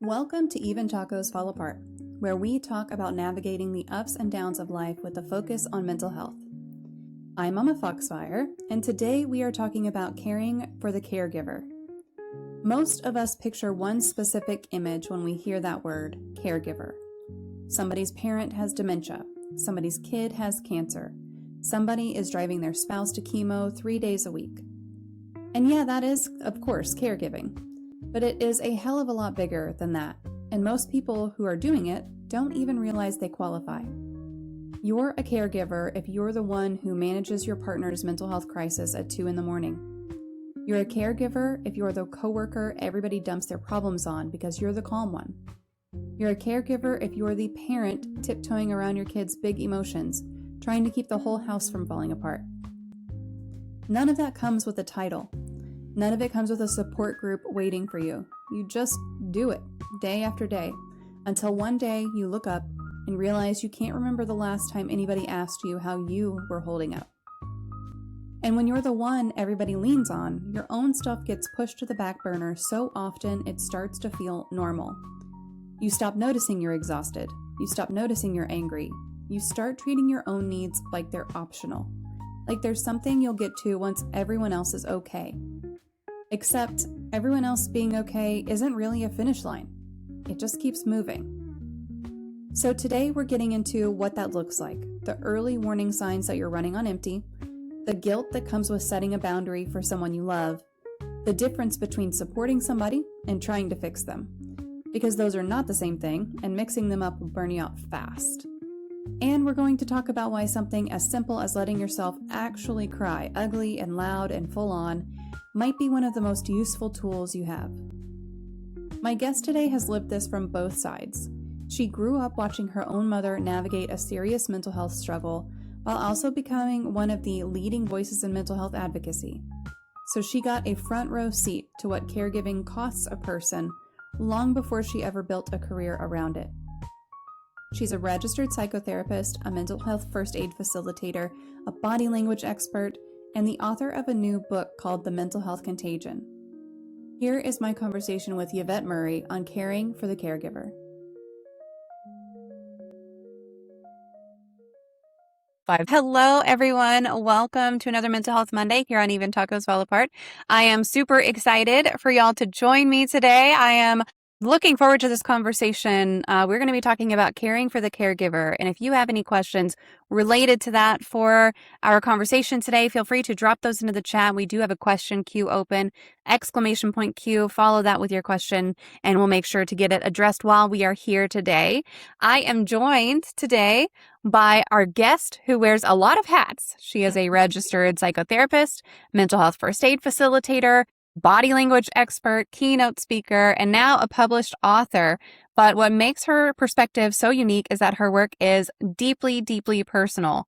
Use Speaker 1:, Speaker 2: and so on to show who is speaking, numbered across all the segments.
Speaker 1: Welcome to Even Tacos Fall Apart, where we talk about navigating the ups and downs of life with a focus on mental health. I'm MommaFoxFire, and today we are talking about caring for the caregiver. Most of us picture one specific image when we hear that word, caregiver. Somebody's parent has dementia, somebody's kid has cancer, somebody is driving their spouse to chemo 3 days a week. And yeah, that is, of course, caregiving. But it is a hell of a lot bigger than that, and most people who are doing it don't even realize they qualify. You're a caregiver if you're the one who manages your partner's mental health crisis at 2 a.m. You're a caregiver if you're the coworker everybody dumps their problems on because you're the calm one. You're a caregiver if you're the parent tiptoeing around your kid's big emotions, trying to keep the whole house from falling apart. None of that comes with a title. None of it comes with a support group waiting for you. You just do it, day after day, until one day you look up and realize you can't remember the last time anybody asked you how you were holding up. And when you're the one everybody leans on, your own stuff gets pushed to the back burner so often it starts to feel normal. You stop noticing you're exhausted. You stop noticing you're angry. You start treating your own needs like they're optional, like there's something you'll get to once everyone else is okay. Except everyone else being okay isn't really a finish line. It just keeps moving. So today we're getting into what that looks like, the early warning signs that you're running on empty, the guilt that comes with setting a boundary for someone you love, the difference between supporting somebody and trying to fix them, because those are not the same thing, and mixing them up will burn you out fast. And we're going to talk about why something as simple as letting yourself actually cry, ugly and loud and full on, might be one of the most useful tools you have. My guest today has lived this from both sides. She grew up watching her own mother navigate a serious mental health struggle while also becoming one of the leading voices in mental health advocacy. So she got a front row seat to what caregiving costs a person long before she ever built a career around it. She's a registered psychotherapist, a mental health first aid facilitator, a body language expert, and the author of a new book called The Mental Health Contagion. Here is my conversation with Yvette Murray on caring for the caregiver. Hello, everyone. Welcome to another Mental Health Monday here on Even Tacos Fall Apart. I am super excited for y'all to join me today. I am looking forward to this conversation. We're going to be talking about caring for the caregiver. And if you have any questions related to that for our conversation today, feel free to drop those into the chat. We do have a question queue open, exclamation point queue. Follow that with your question, and we'll make sure to get it addressed while we are here today. I am joined today by our guest who wears a lot of hats. She is a registered psychotherapist, mental health first aid facilitator, body language expert, keynote speaker, and now a published author. But what makes her perspective so unique is that her work is deeply, deeply personal.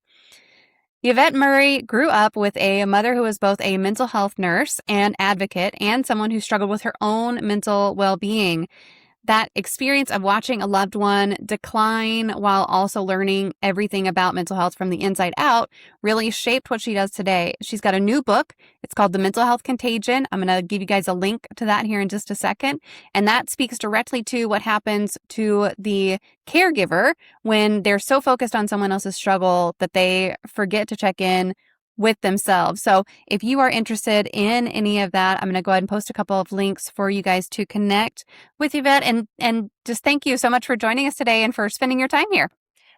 Speaker 1: Yvette Murray grew up with a mother who was both a mental health nurse and advocate and someone who struggled with her own mental well-being. That experience of watching a loved one decline while also learning everything about mental health from the inside out really shaped what she does today. She's got a new book. It's called The Mental Health Contagion. I'm going to give you guys a link to that here in just a second. And that speaks directly to what happens to the caregiver when they're so focused on someone else's struggle that they forget to check in with themselves. So if you are interested in any of that, I'm going to go ahead and post a couple of links for you guys to connect with Yvette. And just thank you so much for joining us today and for spending your time here.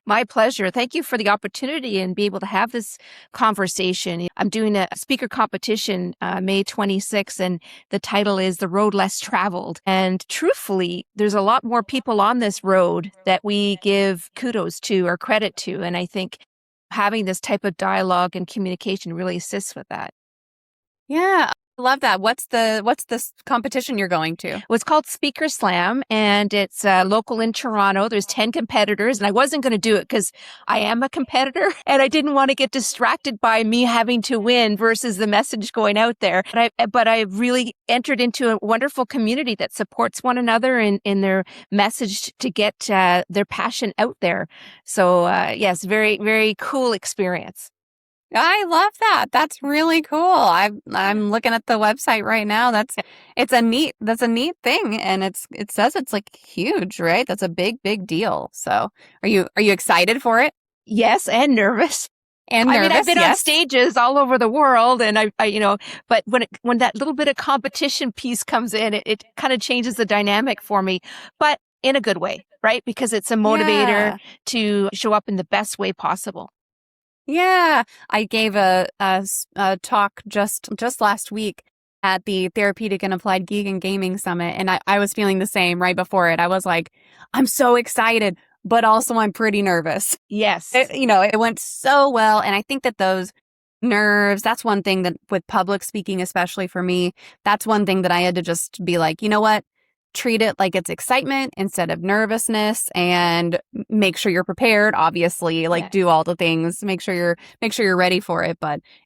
Speaker 2: My pleasure. Thank you for the opportunity and be able to have this conversation. I'm doing a speaker competition May 26th, and the title is The Road Less Traveled. And truthfully, there's a lot more people on this road that we give kudos to or credit to. And I think having this type of dialogue and communication really assists with that.
Speaker 1: Yeah, I love that. What's this competition you're going to?
Speaker 2: Well, it's called Speaker Slam, and it's local in Toronto. There's 10 competitors, and I wasn't going to do it because I am a competitor, and I didn't want to get distracted by me having to win versus the message going out there. But I really entered into a wonderful community that supports one another in their message to get their passion out there. So yes, very, very cool experience.
Speaker 1: I love that. That's really cool. I'm looking at the website right now. That's a neat thing, and it says it's like huge, right? That's a big deal. So, are you excited for it?
Speaker 2: Yes, and nervous.
Speaker 1: And
Speaker 2: I mean, I've
Speaker 1: nervous?
Speaker 2: been on
Speaker 1: Yes.
Speaker 2: stages all over the world, and but when that little bit of competition piece comes in, it kind of changes the dynamic for me, but in a good way, right? Because it's a motivator
Speaker 1: Yeah.
Speaker 2: to show up in the best way possible.
Speaker 1: Yeah, I gave a talk just last week at the Therapeutic and Applied Geek and Gaming Summit, and I was feeling the same right before it. I was like, I'm so excited, but also I'm pretty nervous.
Speaker 2: Yes.
Speaker 1: It went so well, and I think that those nerves, that's one thing that with public speaking, especially for me, that's one thing that I had to just be like, you know what? Treat it like it's excitement instead of nervousness, and make sure you're prepared, obviously, like
Speaker 2: Yeah.
Speaker 1: do all the things, make sure you're ready for it.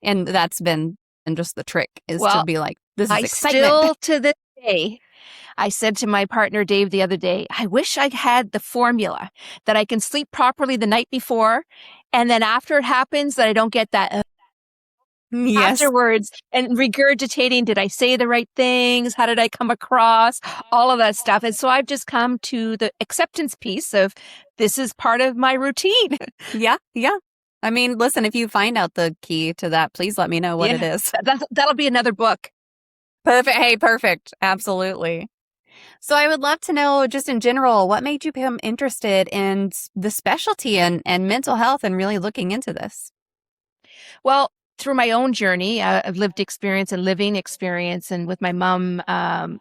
Speaker 1: And that's been, and just the trick is to
Speaker 2: Well,
Speaker 1: be like, this is
Speaker 2: I
Speaker 1: excitement.
Speaker 2: still to this day, I said to my partner, Dave, the other day, I wish I had the formula that I can sleep properly the night before. And then after it happens, that I don't get that
Speaker 1: Yes.
Speaker 2: afterwards and regurgitating, did I say the right things? How did I come across? All of that stuff. And so I've just come to the acceptance piece of this is part of my routine.
Speaker 1: Yeah. I mean, listen, if you find out the key to that, please let me know what it is.
Speaker 2: That'll be another book.
Speaker 1: Perfect. Hey, perfect. Absolutely. So I would love to know, just in general, what made you become interested in the specialty and mental health and really looking into this?
Speaker 2: Well, through my own journey of lived experience and living experience, and with my mom,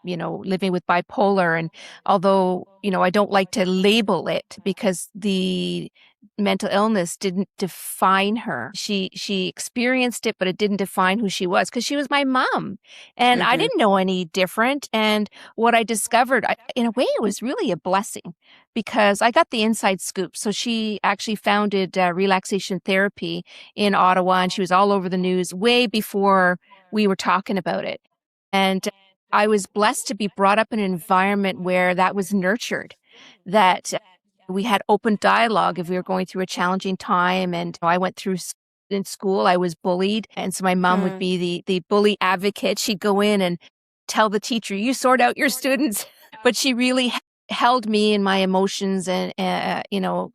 Speaker 2: living with bipolar. And although, I don't like to label it because the mental illness didn't define her. She experienced it, but it didn't define who she was because she was my mom. And I
Speaker 1: Mm-hmm.
Speaker 2: didn't know any different. And what I discovered, in a way, it was really a blessing because I got the inside scoop. So she actually founded relaxation therapy in Ottawa, and she was all over the news way before we were talking about it. And I was blessed to be brought up in an environment where that was nurtured, that we had open dialogue if we were going through a challenging time. And I went through in school, I was bullied. And so my mom would be the bully advocate. She'd go in and tell the teacher, you sort out your students. But she really held me and my emotions and,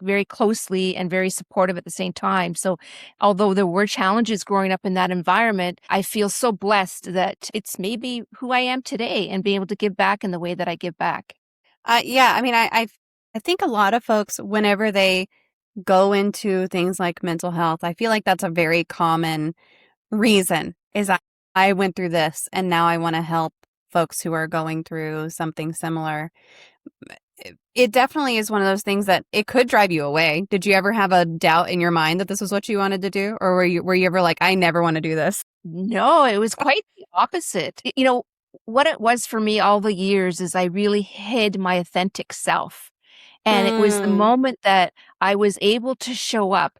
Speaker 2: very closely and very supportive at the same time. So although there were challenges growing up in that environment, I feel so blessed that it's maybe who I am today and being able to give back in the way that I give back.
Speaker 1: Yeah, I mean, I think a lot of folks, whenever they go into things like mental health, I feel like that's a very common reason is I went through this and now I want to help folks who are going through something similar. It definitely is one of those things that it could drive you away. Did you ever have a doubt in your mind that this was what you wanted to do? Or were you ever like, I never want to do this?
Speaker 2: No, it was quite the opposite. What it was for me all the years is I really hid my authentic self. And it was the moment that I was able to show up.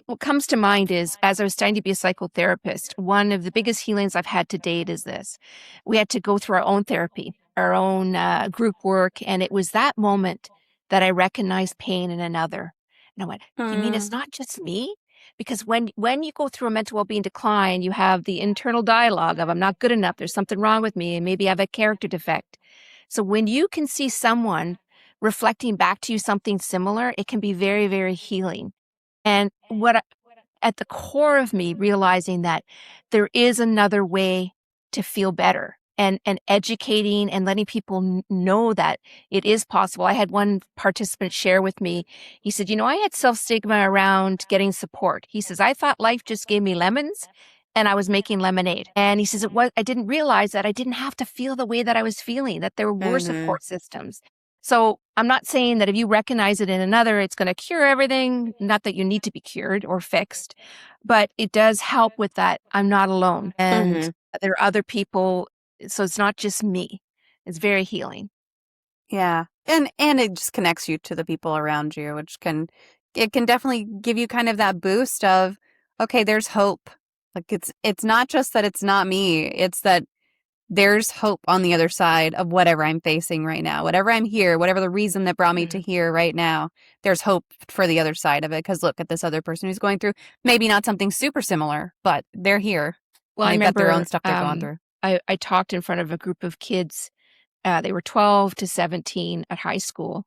Speaker 2: What comes to mind is, as I was studying to be a psychotherapist, one of the biggest healings I've had to date is this. We had to go through our own therapy, our own group work. And it was that moment that I recognized pain in another. And I went, you mean it's not just me? Because when you go through a mental well-being decline, you have the internal dialogue of, I'm not good enough, there's something wrong with me, and maybe I have a character defect. So when you can see someone reflecting back to you something similar, it can be very, very healing. And at the core of me, realizing that there is another way to feel better, and educating and letting people know that it is possible. I had one participant share with me. He said, I had self-stigma around getting support. He says, I thought life just gave me lemons and I was making lemonade. And he says, I didn't realize that I didn't have to feel the way that I was feeling, that there were support systems. So I'm not saying that if you recognize it in another, it's going to cure everything. Not that you need to be cured or fixed, but it does help with that. I'm not alone. And there are other people. So it's not just me. It's very healing.
Speaker 1: Yeah. And it just connects you to the people around you, which it can definitely give you kind of that boost of, okay, there's hope. Like it's not just that it's not me. It's that there's hope on the other side of whatever I'm facing right now, whatever I'm here, whatever the reason that brought me to here right now, there's hope for the other side of it. Because look at this other person who's going through maybe not something super similar, but they're here.
Speaker 2: Well,
Speaker 1: And
Speaker 2: I
Speaker 1: they've got their own
Speaker 2: remember
Speaker 1: stuff they're going through.
Speaker 2: I talked in front of a group of kids. They were 12 to 17 at high school.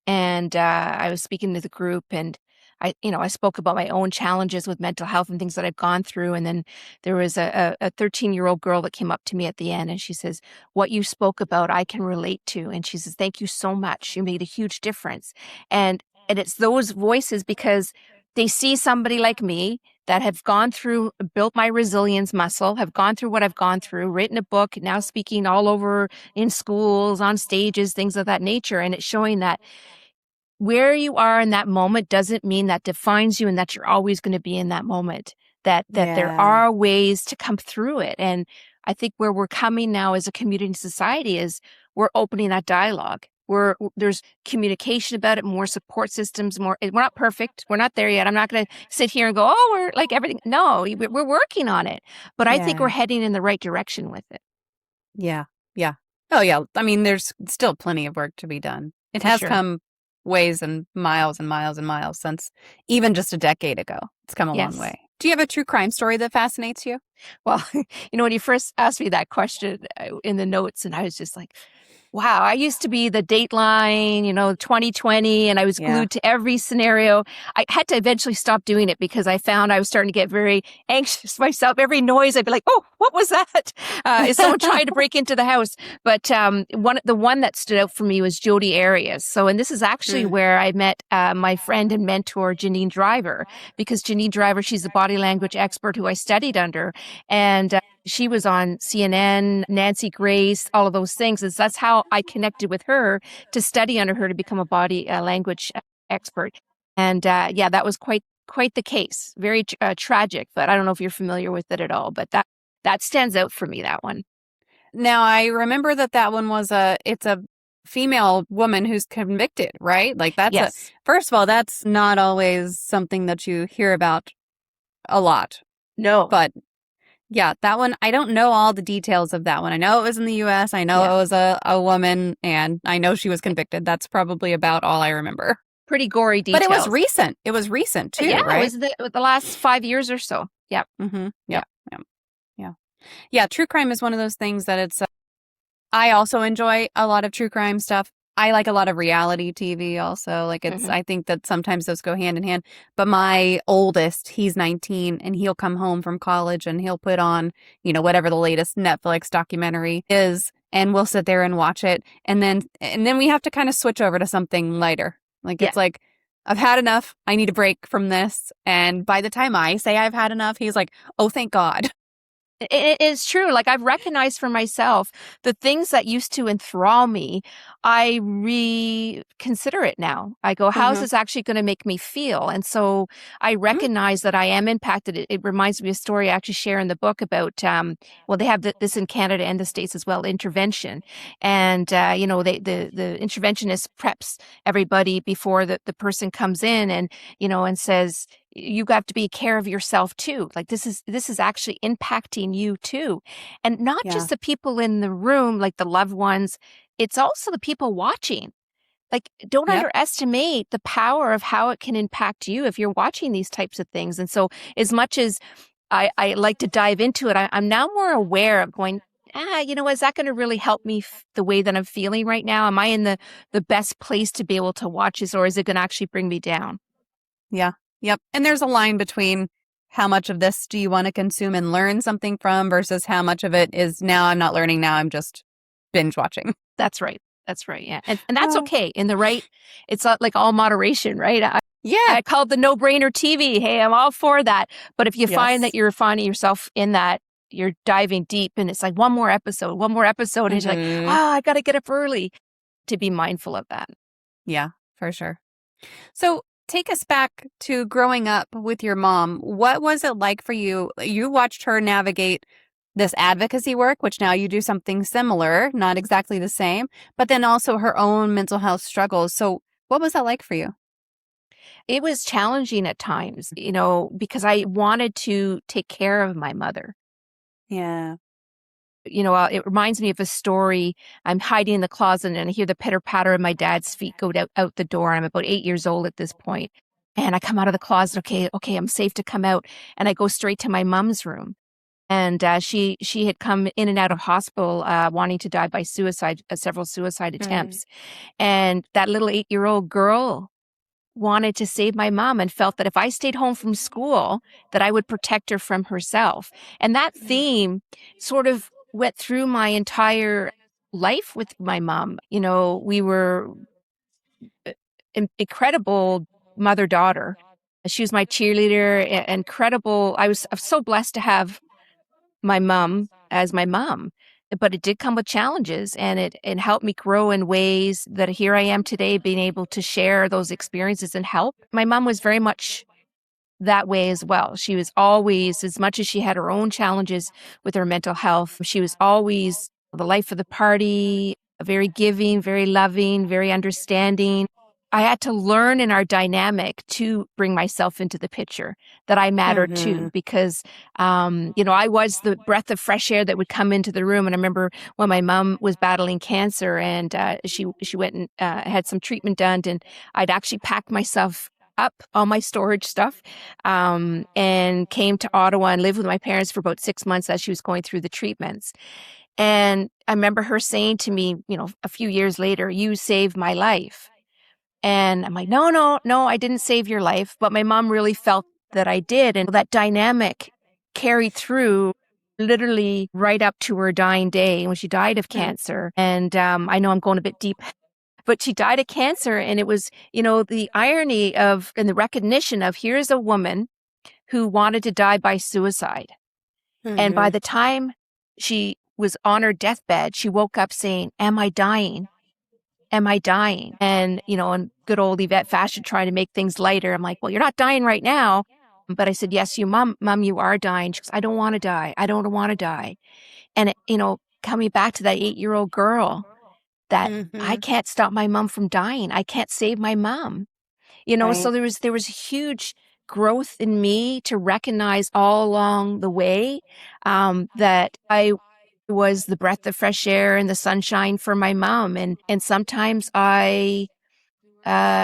Speaker 2: And I was speaking to the group, and I spoke about my own challenges with mental health and things that I've gone through. And then there was a 13-year-old girl that came up to me at the end, and she says, "What you spoke about, I can relate to." And she says, "Thank you so much. You made a huge difference." And it's those voices, because they see somebody like me that have gone through, built my resilience muscle, have gone through what I've gone through, written a book, now speaking all over in schools, on stages, things of that nature. And it's showing that where you are in that moment doesn't mean that defines you and that you're always going to be in that moment, that there are ways to come through it. And I think where we're coming now as a community society is we're opening that dialogue. There's communication about it, more support systems, more. We're not perfect. We're not there yet. I'm not going to sit here and go, "Oh, we're like everything." No, we're working on it. But I think we're heading in the right direction with it.
Speaker 1: Yeah. Yeah. Oh, yeah. I mean, there's still plenty of work to be done. It has come ways and miles and miles and miles since even just a decade ago. It's come a long way. Do you have a true crime story that fascinates you?
Speaker 2: Well, when you first asked me that question in the notes, and I was just like, wow, I used to be the Dateline, 2020, and I was glued to every scenario. I had to eventually stop doing it because I found I was starting to get very anxious myself. Every noise, I'd be like, "Oh, what was that? Is someone trying to break into the house?" But the one that stood out for me was Jodi Arias. So, and this is actually where I met my friend and mentor, Janine Driver, because Janine Driver, she's a body language expert who I studied under. And she was on CNN, Nancy Grace, all of those things. And that's how I connected with her to study under her to become a body language expert. And that was quite the case. Very tragic, but I don't know if you're familiar with it at all. But that stands out for me, that one.
Speaker 1: Now, I remember that one was it's a female woman who's convicted, right? Like that's first of all, that's not always something that you hear about a lot.
Speaker 2: No.
Speaker 1: But yeah, that one, I don't know all the details of that one. I know it was in the U.S. I know it was a woman, and I know she was convicted. That's probably about all I remember.
Speaker 2: Pretty gory details.
Speaker 1: But it was recent. It was recent too, right?
Speaker 2: It was the last 5 years or so. Yeah.
Speaker 1: Mm-hmm. Yeah. Yeah. True crime is one of those things that it's, I also enjoy a lot of true crime stuff. I like a lot of reality TV also. Like I think that sometimes those go hand in hand. But my oldest, he's 19, and he'll come home from college and he'll put on, whatever the latest Netflix documentary is, and we'll sit there and watch it. And then we have to kind of switch over to something lighter. Like it's like, I've had enough. I need a break from this. And by the time I say I've had enough, he's like, "Oh, thank God."
Speaker 2: It is true. Like I've recognized for myself the things that used to enthrall me, I reconsider it now. I go, how's this actually going to make me feel? And so I recognize that I am impacted. It reminds me of a story I actually share in the book about, they have this in Canada and the States as well, intervention. And, the interventionist preps everybody before the person comes in and says, you have to be care of yourself too. Like this is actually impacting you too. And not just the people in the room, like the loved ones, it's also the people watching. Like don't underestimate the power of how it can impact you if you're watching these types of things. And so as much as I like to dive into it, I'm now more aware of going, is that going to really help me the way that I'm feeling right now? Am I in the best place to be able to watch this, or is it going to actually bring me down?
Speaker 1: Yeah. Yep. And there's a line between how much of this do you want to consume and learn something from versus how much of it is now I'm not learning, now I'm just binge watching.
Speaker 2: That's right. Yeah. And that's okay in the right, it's like all moderation, right? I call it the no-brainer TV. Hey, I'm all for that. But if you find that you're finding yourself in that, you're diving deep and it's like one more episode, and you're like, I got to get up early, to be mindful of that.
Speaker 1: Yeah, for sure. So take us back to growing up with your mom. What was it like for you? You watched her navigate this advocacy work, which now you do something similar, not exactly the same, but then also her own mental health struggles. So what was that like for you?
Speaker 2: It was challenging at times, because I wanted to take care of my mother.
Speaker 1: Yeah.
Speaker 2: it reminds me of a story. I'm hiding in the closet and I hear the pitter patter of my dad's feet go out the door. I'm about 8 years old at this point. And I come out of the closet. Okay, I'm safe to come out. And I go straight to my mom's room. And she had come in and out of hospital wanting to die by suicide, several suicide attempts. And that little 8-year-old girl wanted to save my mom and felt that if I stayed home from school, that I would protect her from herself. And that theme sort of went through my entire life with my mom. We were incredible mother-daughter. She was my cheerleader, incredible. I'm so blessed to have my mom as my mom, but it did come with challenges, and it helped me grow in ways that here I am today, being able to share those experiences and help. My mom was very much that way as well. She was always, as much as she had her own challenges with her mental health, she was always the life of the party, very giving, very loving, very understanding. I had to learn in our dynamic to bring myself into the picture, that I mattered too, because, I was the breath of fresh air that would come into the room. And I remember when my mom was battling cancer, and she went and had some treatment done, and I'd actually packed myself up, all my storage stuff, and came to Ottawa and lived with my parents for about 6 months as she was going through the treatments. And I remember her saying to me, a few years later, "You saved my life." And I'm like, no, I didn't save your life. But my mom really felt that I did. And that dynamic carried through literally right up to her dying day when she died of cancer. And I know I'm going a bit deep, but she died of cancer. And it was, the irony of, and the recognition of, here's a woman who wanted to die by suicide. And by the time she was on her deathbed, she woke up saying, "Am I dying? Am I dying?" And, in good old Yvette fashion, trying to make things lighter. I'm like, "Well, you're not dying right now." But I said, "Yes, mom, you are dying." She goes, "I don't want to die. I don't want to die." And, coming back to that 8-year-old girl, that I can't stop my mom from dying. I can't save my mom. So there was huge growth in me to recognize all along the way that I was the breath of fresh air and the sunshine for my mom. And sometimes I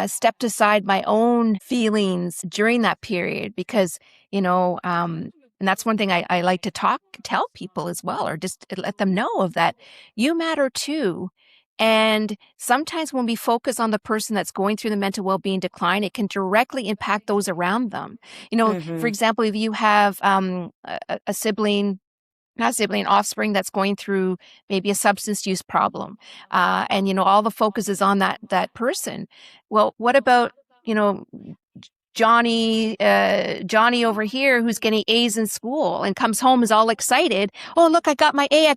Speaker 2: stepped aside my own feelings during that period because, and that's one thing I like to tell people as well, or just let them know of that. You matter too. And sometimes when we focus on the person that's going through the mental well-being decline, it can directly impact those around them. For example, if you have a sibling, not sibling, offspring that's going through maybe a substance use problem, and all the focus is on that person. Well, what about Johnny over here who's getting A's in school and comes home is all excited. "Oh, look, I got my A.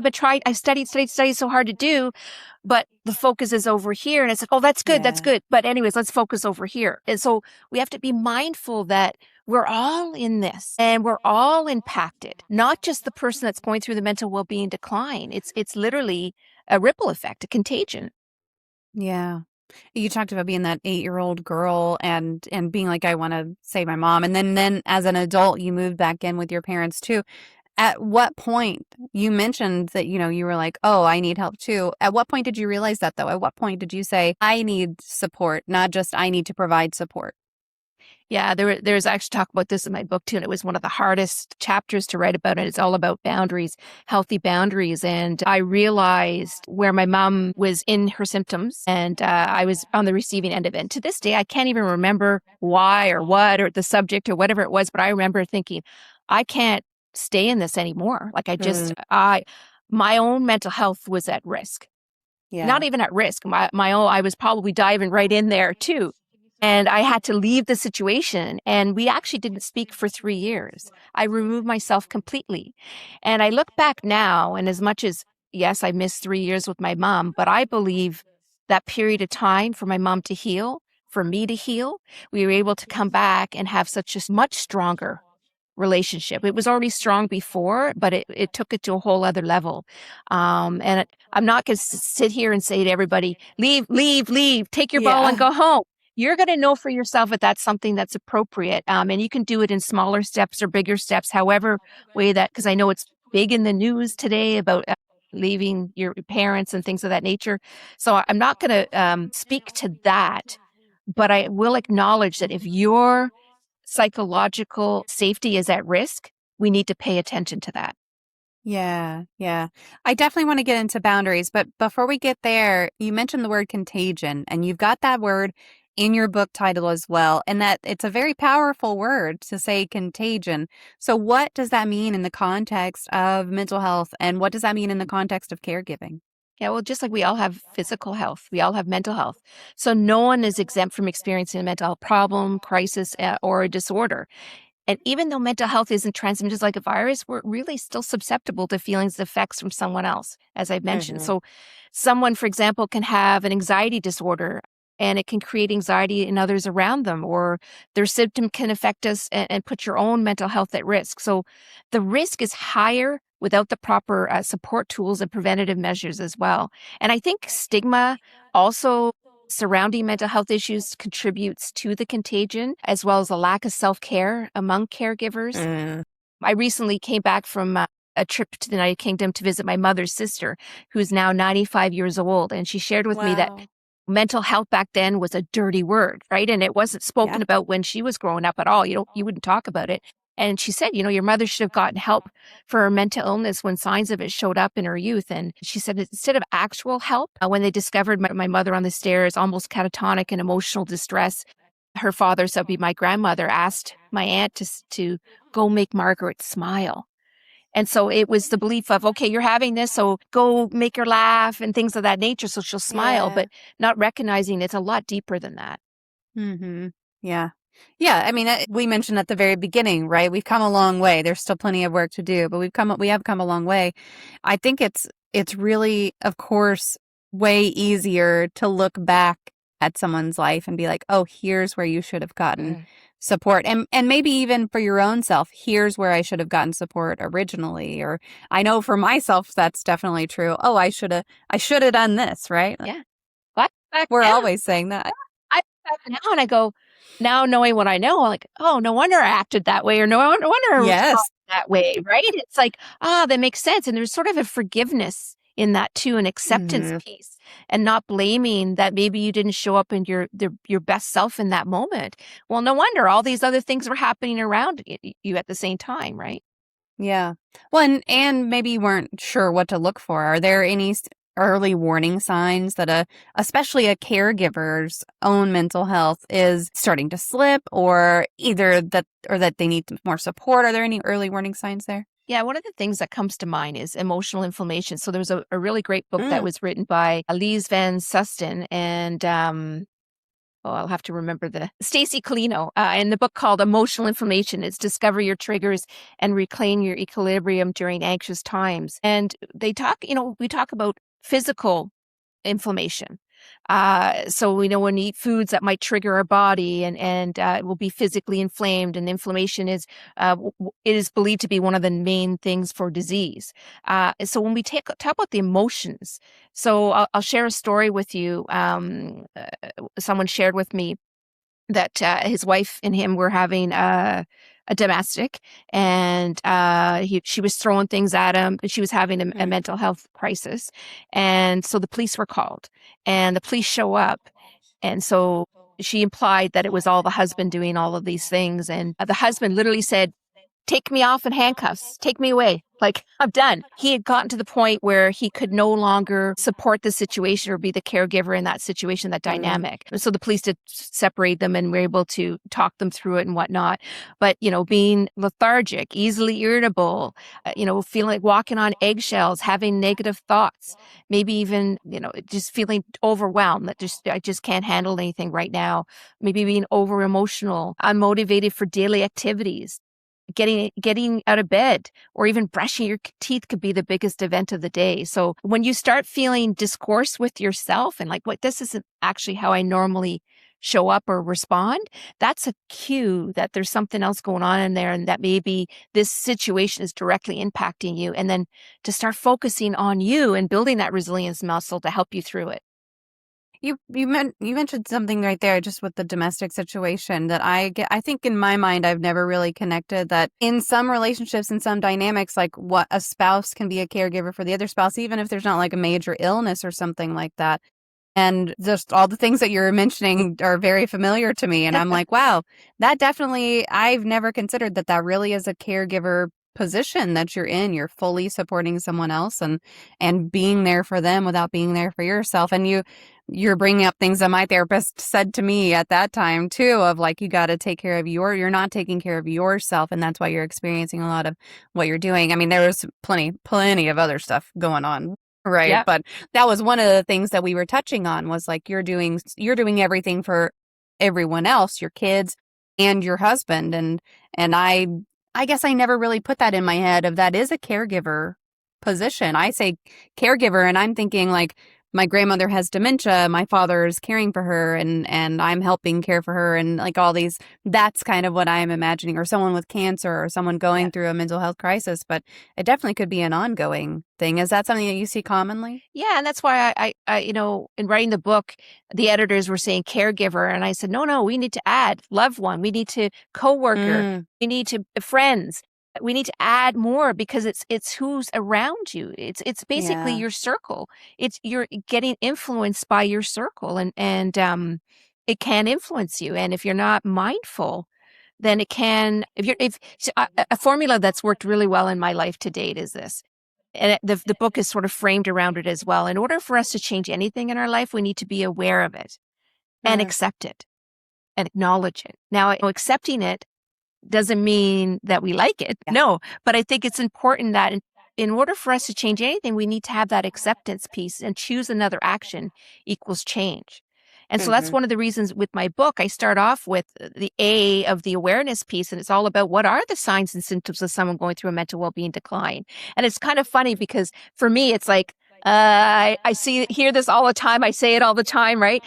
Speaker 2: But I studied so hard to do." But the focus is over here. And it's like, "Oh, that's good. That's good. But anyways, let's focus over here." And so we have to be mindful that we're all in this and we're all impacted, not just the person that's going through the mental well-being decline. It's literally a ripple effect, a contagion.
Speaker 1: Yeah. You talked about being that 8-year-old girl and being like, "I want to save my mom." And then as an adult, you moved back in with your parents too. At what point, you mentioned that, you were like, "Oh, I need help too." At what point did you realize that though? At what point did you say, "I need support, not just I need to provide support"?
Speaker 2: Yeah, there's actually talk about this in my book too, and it was one of the hardest chapters to write about it. It's all about boundaries, healthy boundaries. And I realized where my mom was in her symptoms, and I was on the receiving end of it. And to this day, I can't even remember why or what or the subject or whatever it was, but I remember thinking, I can't stay in this anymore. Like my own mental health was at risk.
Speaker 1: Yeah.
Speaker 2: Not even at risk. My own, I was probably diving right in there too. And I had to leave the situation. And we actually didn't speak for 3 years. I removed myself completely. And I look back now, and as much as, yes, I missed 3 years with my mom, but I believe that period of time for my mom to heal, for me to heal, we were able to come back and have such a much stronger relationship. It was already strong before, but it took it to a whole other level. And I'm not going to sit here and say to everybody, leave, take your ball and go home. You're going to know for yourself if that's something that's appropriate. And you can do it in smaller steps or bigger steps, however way that, because I know it's big in the news today about leaving your parents and things of that nature. So I'm not going to speak to that, but I will acknowledge that if your psychological safety is at risk, we need to pay attention to that.
Speaker 1: Yeah, yeah. I definitely want to get into boundaries, but before we get there, you mentioned the word contagion, and you've got that word in your book title as well, and that it's a very powerful word to say contagion. So what does that mean in the context of mental health, and what does that mean in the context of caregiving?
Speaker 2: Yeah, well, just like we all have physical health, we all have mental health. So no one is exempt from experiencing a mental health problem, crisis, or a disorder. And even though mental health isn't transmitted just like a virus, we're really still susceptible to feelings and effects from someone else, as I've mentioned.
Speaker 1: Mhm.
Speaker 2: So someone, for example, can have an anxiety disorder and it can create anxiety in others around them, or their symptom can affect us and put your own mental health at risk. So the risk is higher without the proper support tools and preventative measures as well. And I think stigma also surrounding mental health issues contributes to the contagion, as well as a lack of self-care among caregivers. I recently came back from a trip to the United Kingdom to visit my mother's sister, who's now 95 years old. And she shared with me that
Speaker 1: Wow.
Speaker 2: mental health back then was a dirty word, right? And it wasn't
Speaker 1: Yeah.
Speaker 2: spoken about when she was growing up at all. You wouldn't talk about it. And she said, your mother should have gotten help for her mental illness when signs of it showed up in her youth. And she said, instead of actual help, when they discovered my mother on the stairs, almost catatonic and emotional distress, her father, so be my grandmother, asked my aunt to go make Margaret smile. And so it was the belief of, okay, you're having this, so go make her laugh and things of that nature so she'll smile,
Speaker 1: Yeah.
Speaker 2: but not recognizing it's a lot deeper than that.
Speaker 1: Mm-hmm. Yeah. Yeah. I mean, we mentioned at the very beginning, right? We've come a long way. There's still plenty of work to do, but we have come a long way. I think it's really, of course, way easier to look back at someone's life and be like, oh, here's where you should have gotten support. And maybe even for your own self, here's where I should have gotten support originally. Or I know for myself, that's definitely true. Oh, I should have done this, right?
Speaker 2: Yeah. But back
Speaker 1: We're
Speaker 2: now,
Speaker 1: always saying that.
Speaker 2: I back now and I go, now knowing what I know, I'm like, oh, no wonder I acted that way, or no wonder I responded
Speaker 1: Yes.
Speaker 2: that way, right? It's like, that makes sense. And there's sort of a forgiveness in that too, an acceptance
Speaker 1: Mhm.
Speaker 2: piece, and not blaming that maybe you didn't show up in your best self in that moment. Well, no wonder all these other things were happening around you at the same time, right?
Speaker 1: Yeah. Well, and maybe you weren't sure what to look for. Are there any early warning signs that especially a caregiver's own mental health is starting to slip, or that they need more support? Are there any early warning signs there?
Speaker 2: Yeah, one of the things that comes to mind is emotional inflammation. So there's a really great book that
Speaker 1: Mm.
Speaker 2: was written by Elise Van Susten and I'll have to remember the Stacy Colino in the book called Emotional Inflammation. It's Discover Your Triggers and Reclaim Your Equilibrium During Anxious Times. And they talk, we talk about physical inflammation. So we know when we eat foods that might trigger our body and it will be physically inflamed, and inflammation is it is believed to be one of the main things for disease. So when we talk about the emotions, so I'll share a story with you. Someone shared with me that his wife and him were having a domestic, and she was throwing things at him. She was having a
Speaker 1: Mm.
Speaker 2: mental health crisis, and so the police were called, and the police show up, and so she implied that it was all the husband doing all of these things, and the husband literally said, "Take me off in handcuffs. Take me away. Like, I'm done." He had gotten to the point where he could no longer support the situation or be the caregiver in that situation, that
Speaker 1: Mm.
Speaker 2: dynamic. So the police did separate them and were able to talk them through it and whatnot. But, being lethargic, easily irritable, feeling like walking on eggshells, having negative thoughts, maybe even, just feeling overwhelmed that I just can't handle anything right now. Maybe being over emotional, unmotivated for daily activities. Getting out of bed or even brushing your teeth could be the biggest event of the day. So when you start feeling discourse with yourself and like, what, this isn't actually how I normally show up or respond, that's a cue that there's something else going on in there, and that maybe this situation is directly impacting you. And then to start focusing on you and building that resilience muscle to help you through it.
Speaker 1: You mentioned something right there, just with the domestic situation, that I think in my mind I've never really connected that in some relationships, in some dynamics, like what a spouse can be a caregiver for the other spouse, even if there's not like a major illness or something like that. And just all the things that you're mentioning are very familiar to me. And I'm like, wow, that definitely, I've never considered that really is a caregiver position that you're in. You're fully supporting someone else and being there for them without being there for yourself. And you're bringing up things that my therapist said to me at that time too, of like, you got to take care of you're not taking care of yourself. And that's why you're experiencing a lot of what you're doing. I mean, there was plenty of other stuff going on. Right.
Speaker 2: Yeah.
Speaker 1: But that was one of the things that we were touching on, was like, you're doing everything for everyone else, your kids and your husband. And I guess I never really put that in my head of that is a caregiver position. I say caregiver and I'm thinking like, my grandmother has dementia, my father is caring for her and I'm helping care for her, and like all these, that's kind of what I'm imagining, or someone with cancer or someone going through a mental health crisis, but it definitely could be an ongoing thing. Is that something that you see commonly?
Speaker 2: Yeah, and that's why I in writing the book, the editors were saying caregiver, and I said, no, we need to add loved one, we need to coworker, we need to friends, we need to add more, because it's who's around you. It's basically your circle. It's you're getting influenced by your circle, and it can influence you. And if you're not mindful, then it can. If so a formula that's worked really well in my life to date is this. And the book is sort of framed around it as well. In order for us to change anything in our life, we need to be aware of it and accept it and acknowledge it. Now, accepting it doesn't mean that we like it. Yeah. No, but I think it's important that in order for us to change anything, we need to have that acceptance piece, and choose another action equals change. And so that's one of the reasons with my book, I start off with the A of the awareness piece. And it's all about what are the signs and symptoms of someone going through a mental well-being decline. And it's kind of funny because for me, it's like, I hear this all the time. I say it all the time, right?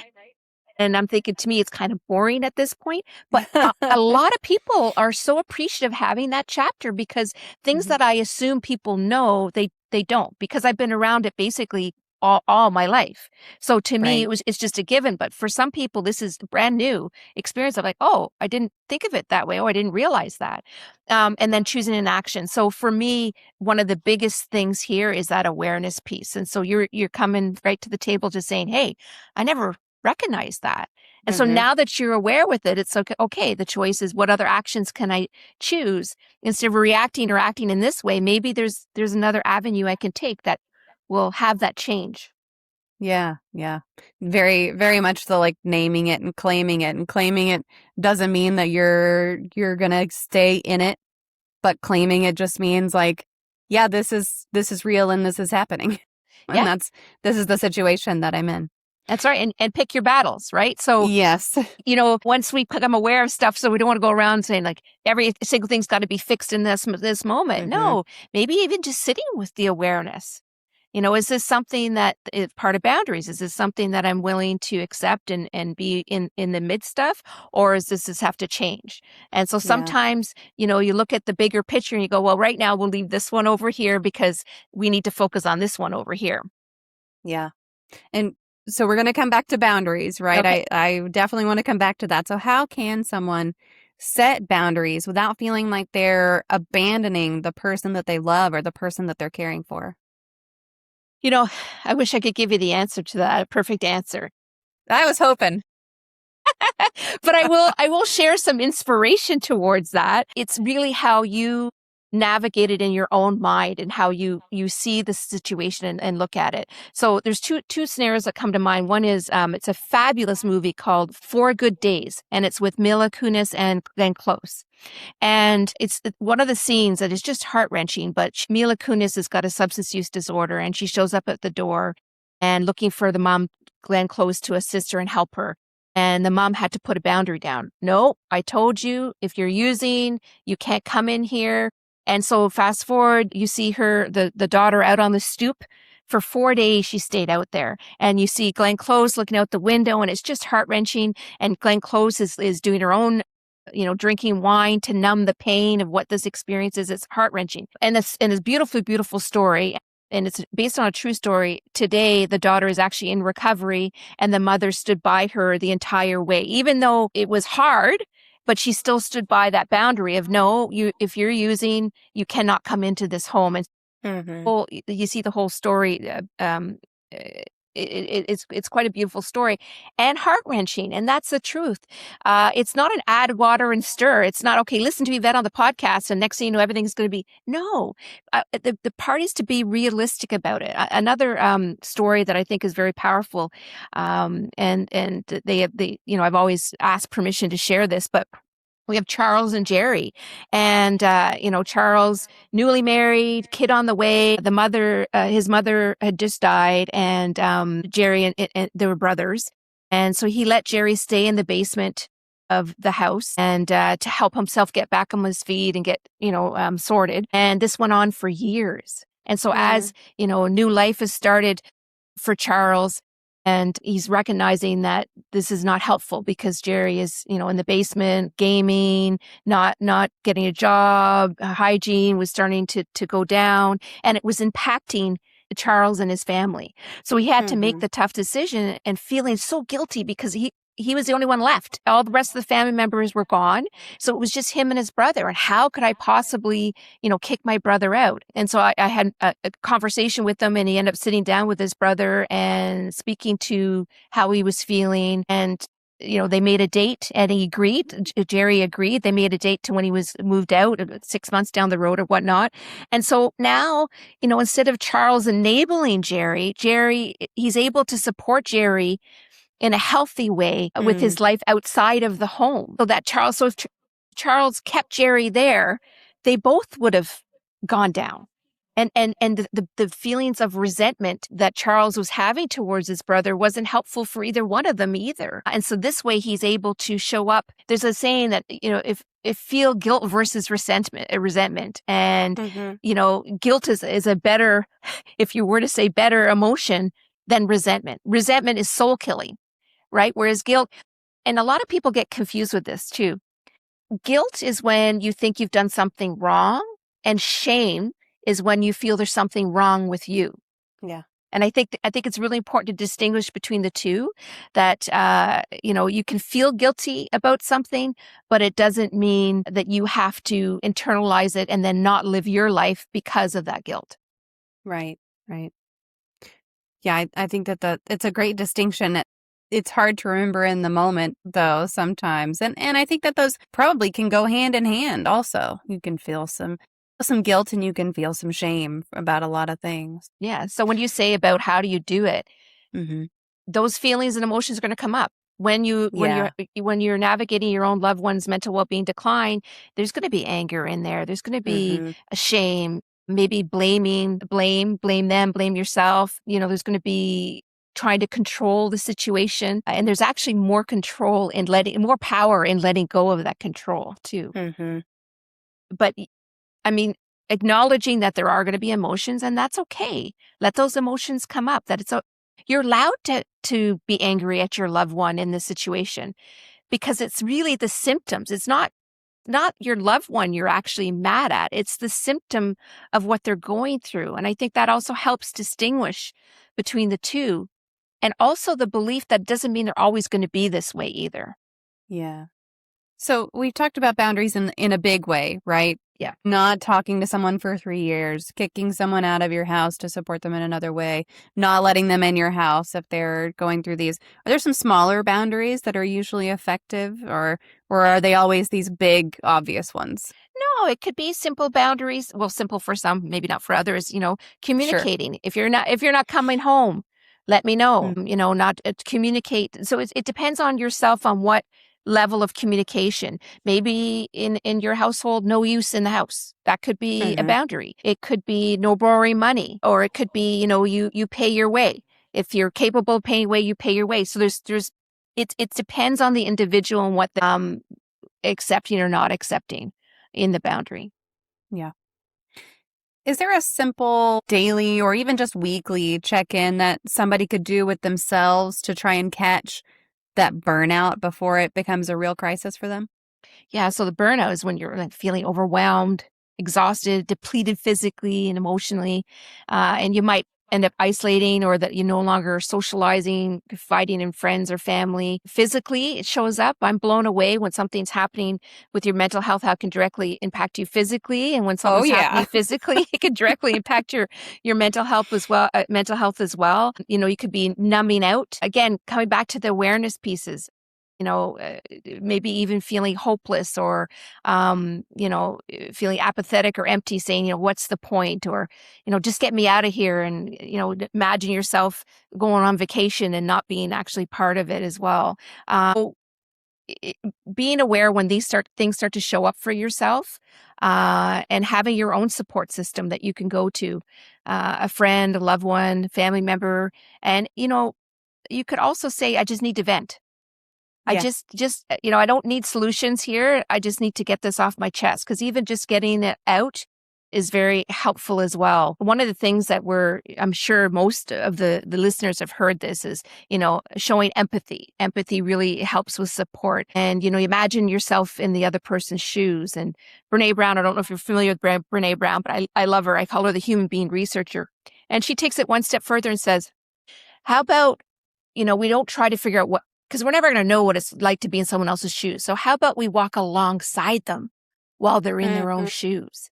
Speaker 2: And I'm thinking, to me, it's kind of boring at this point. But a lot of people are so appreciative of having that chapter, because things that I assume people know, they don't, because I've been around it basically all my life. So to me, it's just a given. But for some people, this is a brand new experience of like, oh, I didn't think of it that way. Oh, I didn't realize that. And then choosing an action. So for me, one of the biggest things here is that awareness piece. And so you're coming right to the table just saying, hey, I never recognize that. And so now that you're aware with it, it's okay, the choice is what other actions can I choose? Instead of reacting or acting in this way, maybe there's another avenue I can take that will have that change.
Speaker 1: Yeah. Very, very much the like naming it and claiming it. And claiming it doesn't mean that you're gonna stay in it, but claiming it just means like, yeah, this is real and this is happening. And this is the situation that I'm in.
Speaker 2: That's right. And pick your battles, right? So,
Speaker 1: yes,
Speaker 2: once we become aware of stuff, so we don't want to go around saying like every single thing's got to be fixed in this moment. No, maybe even just sitting with the awareness. Is this something that is part of boundaries? Is this something that I'm willing to accept and be in the midst of? Or does this have to change? And so sometimes, you look at the bigger picture and you go, well, right now we'll leave this one over here because we need to focus on this one over here.
Speaker 1: Yeah. And so we're going to come back to boundaries, right?
Speaker 2: Okay.
Speaker 1: I definitely want to come back to that. So how can someone set boundaries without feeling like they're abandoning the person that they love or the person that they're caring for?
Speaker 2: I wish I could give you the answer to that, a perfect answer.
Speaker 1: I was hoping.
Speaker 2: But I will share some inspiration towards that. It's really how you navigate it in your own mind and how you see the situation and look at it. So there's two scenarios that come to mind. One is it's a fabulous movie called 4 Good Days, and it's with Mila Kunis and Glenn Close. And it's one of the scenes that is just heart-wrenching, but Mila Kunis has got a substance use disorder, and she shows up at the door and looking for the mom, Glenn Close, to assist her and help her. And the mom had to put a boundary down. No, I told you, if you're using, you can't come in here. And so fast forward, you see her, the daughter out on the stoop. For 4 days, she stayed out there. And you see Glenn Close looking out the window, and it's just heart-wrenching. And Glenn Close is doing her own, drinking wine to numb the pain of what this experience is. It's heart-wrenching. And it's beautiful, beautiful story. and it's based on a true story. Today, the daughter is actually in recovery, and the mother stood by her the entire way, even though it was hard. But she still stood by that boundary of no, if you're using, you cannot come into this home. And you see the whole story. It's quite a beautiful story and heart-wrenching, and that's the truth. It's not an add water and stir. It's not, okay, listen to Yvette on the podcast and next thing you know, everything's going to be, no. The part is to be realistic about it. Another story that I think is very powerful, and I've always asked permission to share this, but we have Charles and Jerry, and Charles, newly married, kid on the way. The mother, his mother had just died, and Jerry and they were brothers, and so he let Jerry stay in the basement of the house and to help himself get back on his feet and get sorted. And this went on for years. And so as new life has started for Charles, and he's recognizing that this is not helpful because Jerry is, in the basement, gaming, not getting a job, hygiene was starting to go down, and it was impacting Charles and his family. So he had to make the tough decision and feeling so guilty because he was the only one left. All the rest of the family members were gone. So it was just him and his brother. And how could I possibly, kick my brother out? And so I had a conversation with him, and he ended up sitting down with his brother and speaking to how he was feeling. And, they made a date, and he agreed. Jerry agreed. They made a date to when he was moved out 6 months down the road or whatnot. And so now, instead of Charles enabling Jerry, he's able to support Jerry in a healthy way with his life outside of the home. So that if Charles kept Jerry there, they both would have gone down. And the feelings of resentment that Charles was having towards his brother wasn't helpful for either one of them either. And so this way he's able to show up. There's a saying that, if feel guilt versus resentment, and, guilt is a better, if you were to say better emotion than resentment. Resentment is soul killing. Right? Whereas guilt, and a lot of people get confused with this too. Guilt is when you think you've done something wrong, and shame is when you feel there's something wrong with you.
Speaker 1: Yeah.
Speaker 2: And I think it's really important to distinguish between the two, that, you can feel guilty about something, but it doesn't mean that you have to internalize it and then not live your life because of that guilt.
Speaker 1: Right. Yeah, I think that it's a great distinction. It's hard to remember in the moment, though, sometimes. And I think that those probably can go hand in hand also. You can feel some guilt, and you can feel some shame about a lot of things.
Speaker 2: Yeah. So when you say about how do you do it, those feelings and emotions are going to come up. When you're navigating your own loved one's mental well-being decline, there's going to be anger in there. There's going to be a shame, maybe blame them, blame yourself. There's going to be trying to control the situation. And there's actually more control in more power in letting go of that control too. But acknowledging that there are going to be emotions, and that's okay. Let those emotions come up. You're allowed to be angry at your loved one in this situation, because it's really the symptoms. It's not your loved one you're actually mad at. It's the symptom of what they're going through. And I think that also helps distinguish between the two. And also the belief that doesn't mean they're always going to be this way either.
Speaker 1: Yeah. So we've talked about boundaries in a big way, right?
Speaker 2: Yeah.
Speaker 1: Not talking to someone for 3 years, kicking someone out of your house to support them in another way, not letting them in your house if they're going through these. Are there some smaller boundaries that are usually effective, or are they always these big, obvious ones?
Speaker 2: No, it could be simple boundaries. Well, simple for some, maybe not for others. Communicating. Sure. If you're not coming home, let me know. Not communicate. So it depends on yourself on what level of communication. Maybe in your household, no use in the house. That could be a boundary. It could be no borrowing money, or it could be, you pay your way. If you're capable of paying your way, you pay your way. So it depends on the individual and what they're accepting or not accepting in the boundary.
Speaker 1: Yeah. Is there a simple daily or even just weekly check-in that somebody could do with themselves to try and catch that burnout before it becomes a real crisis for them?
Speaker 2: Yeah. So the burnout is when you're feeling overwhelmed, exhausted, depleted physically and emotionally, and you might end up isolating, or that you're no longer socializing, confiding in friends or family. Physically, it shows up. I'm blown away when something's happening with your mental health, how it can directly impact you physically. And when something's happening physically, it can directly impact your mental health as well. You could be numbing out. Again, coming back to the awareness pieces. Maybe even feeling hopeless, or, feeling apathetic or empty, saying, what's the point? Or, just get me out of here. And, imagine yourself going on vacation and not being actually part of it as well. Being aware when things start to show up for yourself, and having your own support system that you can go to, a friend, a loved one, family member. And, you could also say, I just need to vent. I I don't need solutions here. I just need to get this off my chest, because even just getting it out is very helpful as well. One of the things that I'm sure most of the listeners have heard this is, showing empathy. Empathy really helps with support. And, you imagine yourself in the other person's shoes. And Brene Brown, I don't know if you're familiar with Brene Brown, but I love her. I call her the human being researcher. And she takes it one step further and says, how about, we don't try to figure out because we're never going to know what it's like to be in someone else's shoes. So how about we walk alongside them while they're in their own shoes?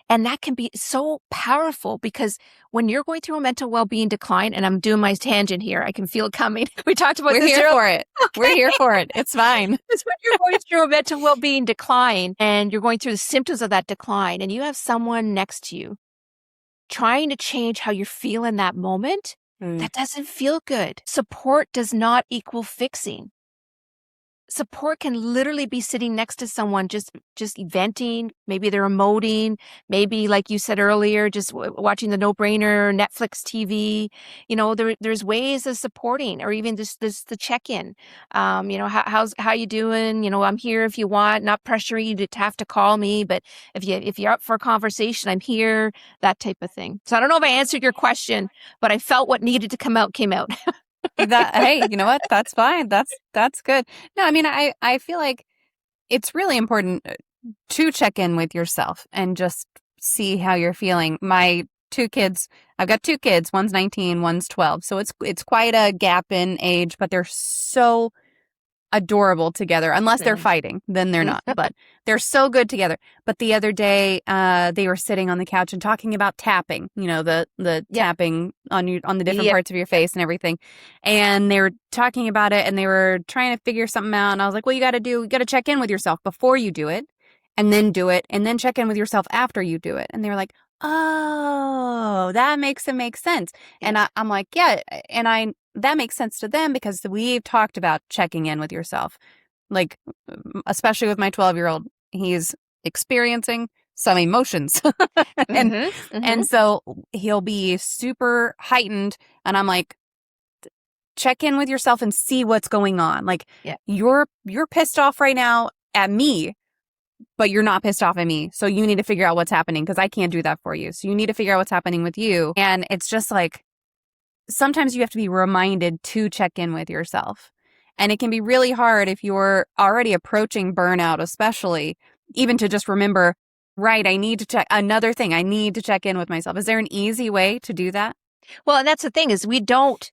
Speaker 2: And that can be so powerful, because when you're going through a mental well-being decline, and I'm doing my tangent here, I can feel it coming. We talked about
Speaker 1: We're
Speaker 2: this.
Speaker 1: Here for it. Okay. We're here for it. It's fine.
Speaker 2: It's when you're going through a mental well-being decline, and you're going through the symptoms of that decline, and you have someone next to you trying to change how you feel in that moment. That doesn't feel good. Support does not equal fixing. Support can literally be sitting next to someone, just venting. Maybe they're emoting. Maybe, like you said earlier, just watching the No-Brainer, Netflix TV. There's ways of supporting, or even just the check-in. How you doing? I'm here if you want. Not pressuring you to have to call me, but if you're up for a conversation, I'm here. That type of thing. So I don't know if I answered your question, but I felt what needed to come out came out.
Speaker 1: Hey, you know what? That's fine. That's good. No, I mean, I feel like it's really important to check in with yourself and just see how you're feeling. I've got two kids. One's 19, one's 12. So it's quite a gap in age, but they're so adorable together. Unless they're fighting, then they're not. But they're so good together. But the other day, they were sitting on the couch and talking about tapping. The tapping on the different parts of your face and everything. And they were talking about it, and they were trying to figure something out. And I was like, well, you got to check in with yourself before you do it, and then do it, and then check in with yourself after you do it. And they were like, oh, that makes sense. And I'm like, yeah, and that makes sense to them, because we've talked about checking in with yourself. Like, especially with my 12-year-old, he's experiencing some emotions. And so he'll be super heightened, and I'm like, check in with yourself and see what's going on. Like, you're pissed off right now at me, but you're not pissed off at me. So you need to figure out what's happening, because I can't do that for you. So you need to figure out what's happening with you. And it's just like, sometimes you have to be reminded to check in with yourself. And it can be really hard if you're already approaching burnout, especially, even to just remember, right, I need to check in with myself. Is there an easy way to do that?
Speaker 2: Well, and that's the thing, is we don't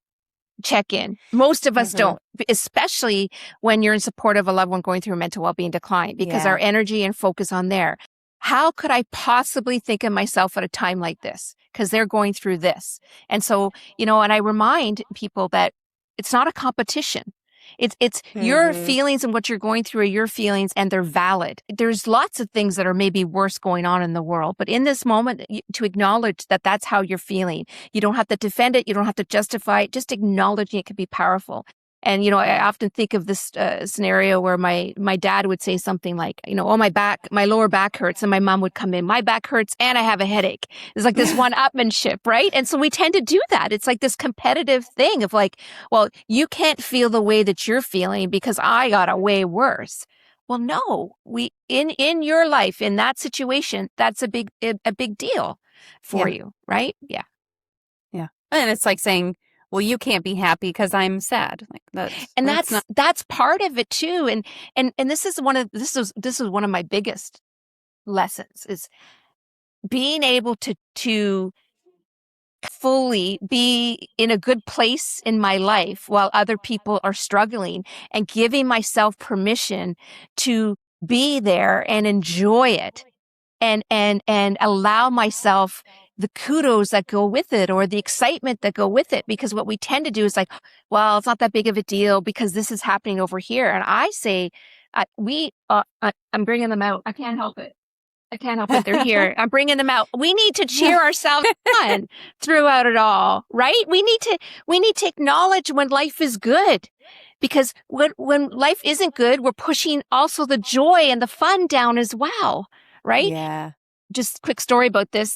Speaker 2: check in. Most of us don't, especially when you're in support of a loved one going through a mental well-being decline, because our energy and focus on there. How could I possibly think of myself at a time like this? Because they're going through this. And so, and I remind people that it's not a competition. It's your feelings, and what you're going through are your feelings, and they're valid. There's lots of things that are maybe worse going on in the world, but in this moment, to acknowledge that that's how you're feeling. You don't have to defend it. You don't have to justify it. Just acknowledging it can be powerful. And, I often think of this scenario where my dad would say something like, oh, my lower back hurts. And my mom would come in, my back hurts and I have a headache. It's like this one-upmanship, right? And so we tend to do that. It's like this competitive thing of like, well, you can't feel the way that you're feeling because I got a way worse. Well, no, in your life, in that situation, that's a big deal for you, right? Yeah.
Speaker 1: Yeah. And it's like saying, well, you can't be happy because I'm sad. Like
Speaker 2: that's part of it too. And this is one of my biggest lessons is being able to fully be in a good place in my life while other people are struggling, and giving myself permission to be there and enjoy it, and allow myself the kudos that go with it, or the excitement that go with it. Because what we tend to do is like, well, it's not that big of a deal because this is happening over here. And I say, I'm bringing them out. I can't help it. I can't help it. They're here. I'm bringing them out. We need to cheer ourselves on throughout it all, right? We need to acknowledge when life is good, because when life isn't good, we're pushing also the joy and the fun down as well, right?
Speaker 1: Yeah.
Speaker 2: Just quick story about this.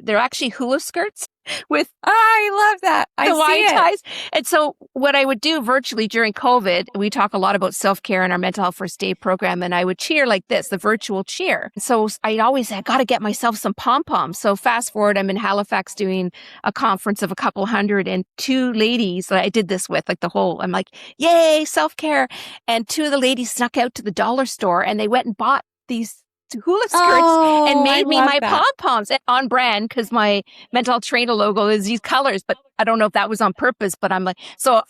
Speaker 2: They're actually hula skirts with
Speaker 1: I love that. I
Speaker 2: the
Speaker 1: see
Speaker 2: wide
Speaker 1: it.
Speaker 2: ties. And so what I would do virtually during COVID, we talk a lot about self-care in our mental health first aid program. And I would cheer like this, the virtual cheer. So I always said, I got to get myself some pom-poms. So fast forward, I'm in Halifax doing a conference of a couple hundred, and two ladies that I did this with, like the whole, I'm like, yay, self-care. And two of the ladies snuck out to the dollar store and they went and bought these hula skirts and made me my pom-poms, on brand, because my mental health trainer logo is these colors. But I don't know if that was on purpose, but I'm like, so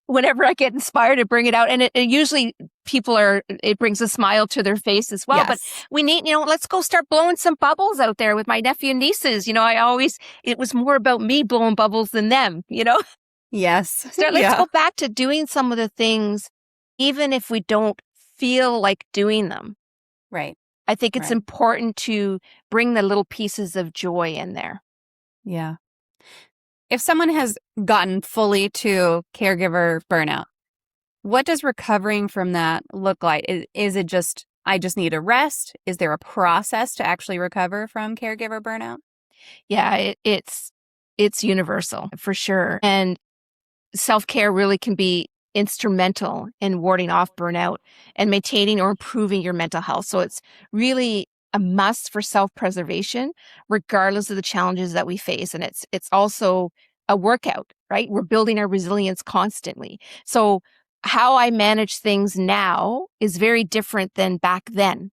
Speaker 2: whenever I get inspired to bring it out, and it usually it brings a smile to their face as well.
Speaker 1: Yes.
Speaker 2: But we need, let's go start blowing some bubbles out there with my nephew and nieces. It was more about me blowing bubbles than them,
Speaker 1: Yes.
Speaker 2: Let's go back to doing some of the things, even if we don't feel like doing them.
Speaker 1: Right.
Speaker 2: I think it's important to bring the little pieces of joy in there.
Speaker 1: Yeah. If someone has gotten fully to caregiver burnout, what does recovering from that look like? Is it just, I just need a rest? Is there a process to actually recover from caregiver burnout?
Speaker 2: Yeah, it's universal for sure. And self-care really can be instrumental in warding off burnout and maintaining or improving your mental health. So it's really a must for self-preservation, regardless of the challenges that we face. And it's also a workout, right? We're building our resilience constantly. So how I manage things now is very different than back then,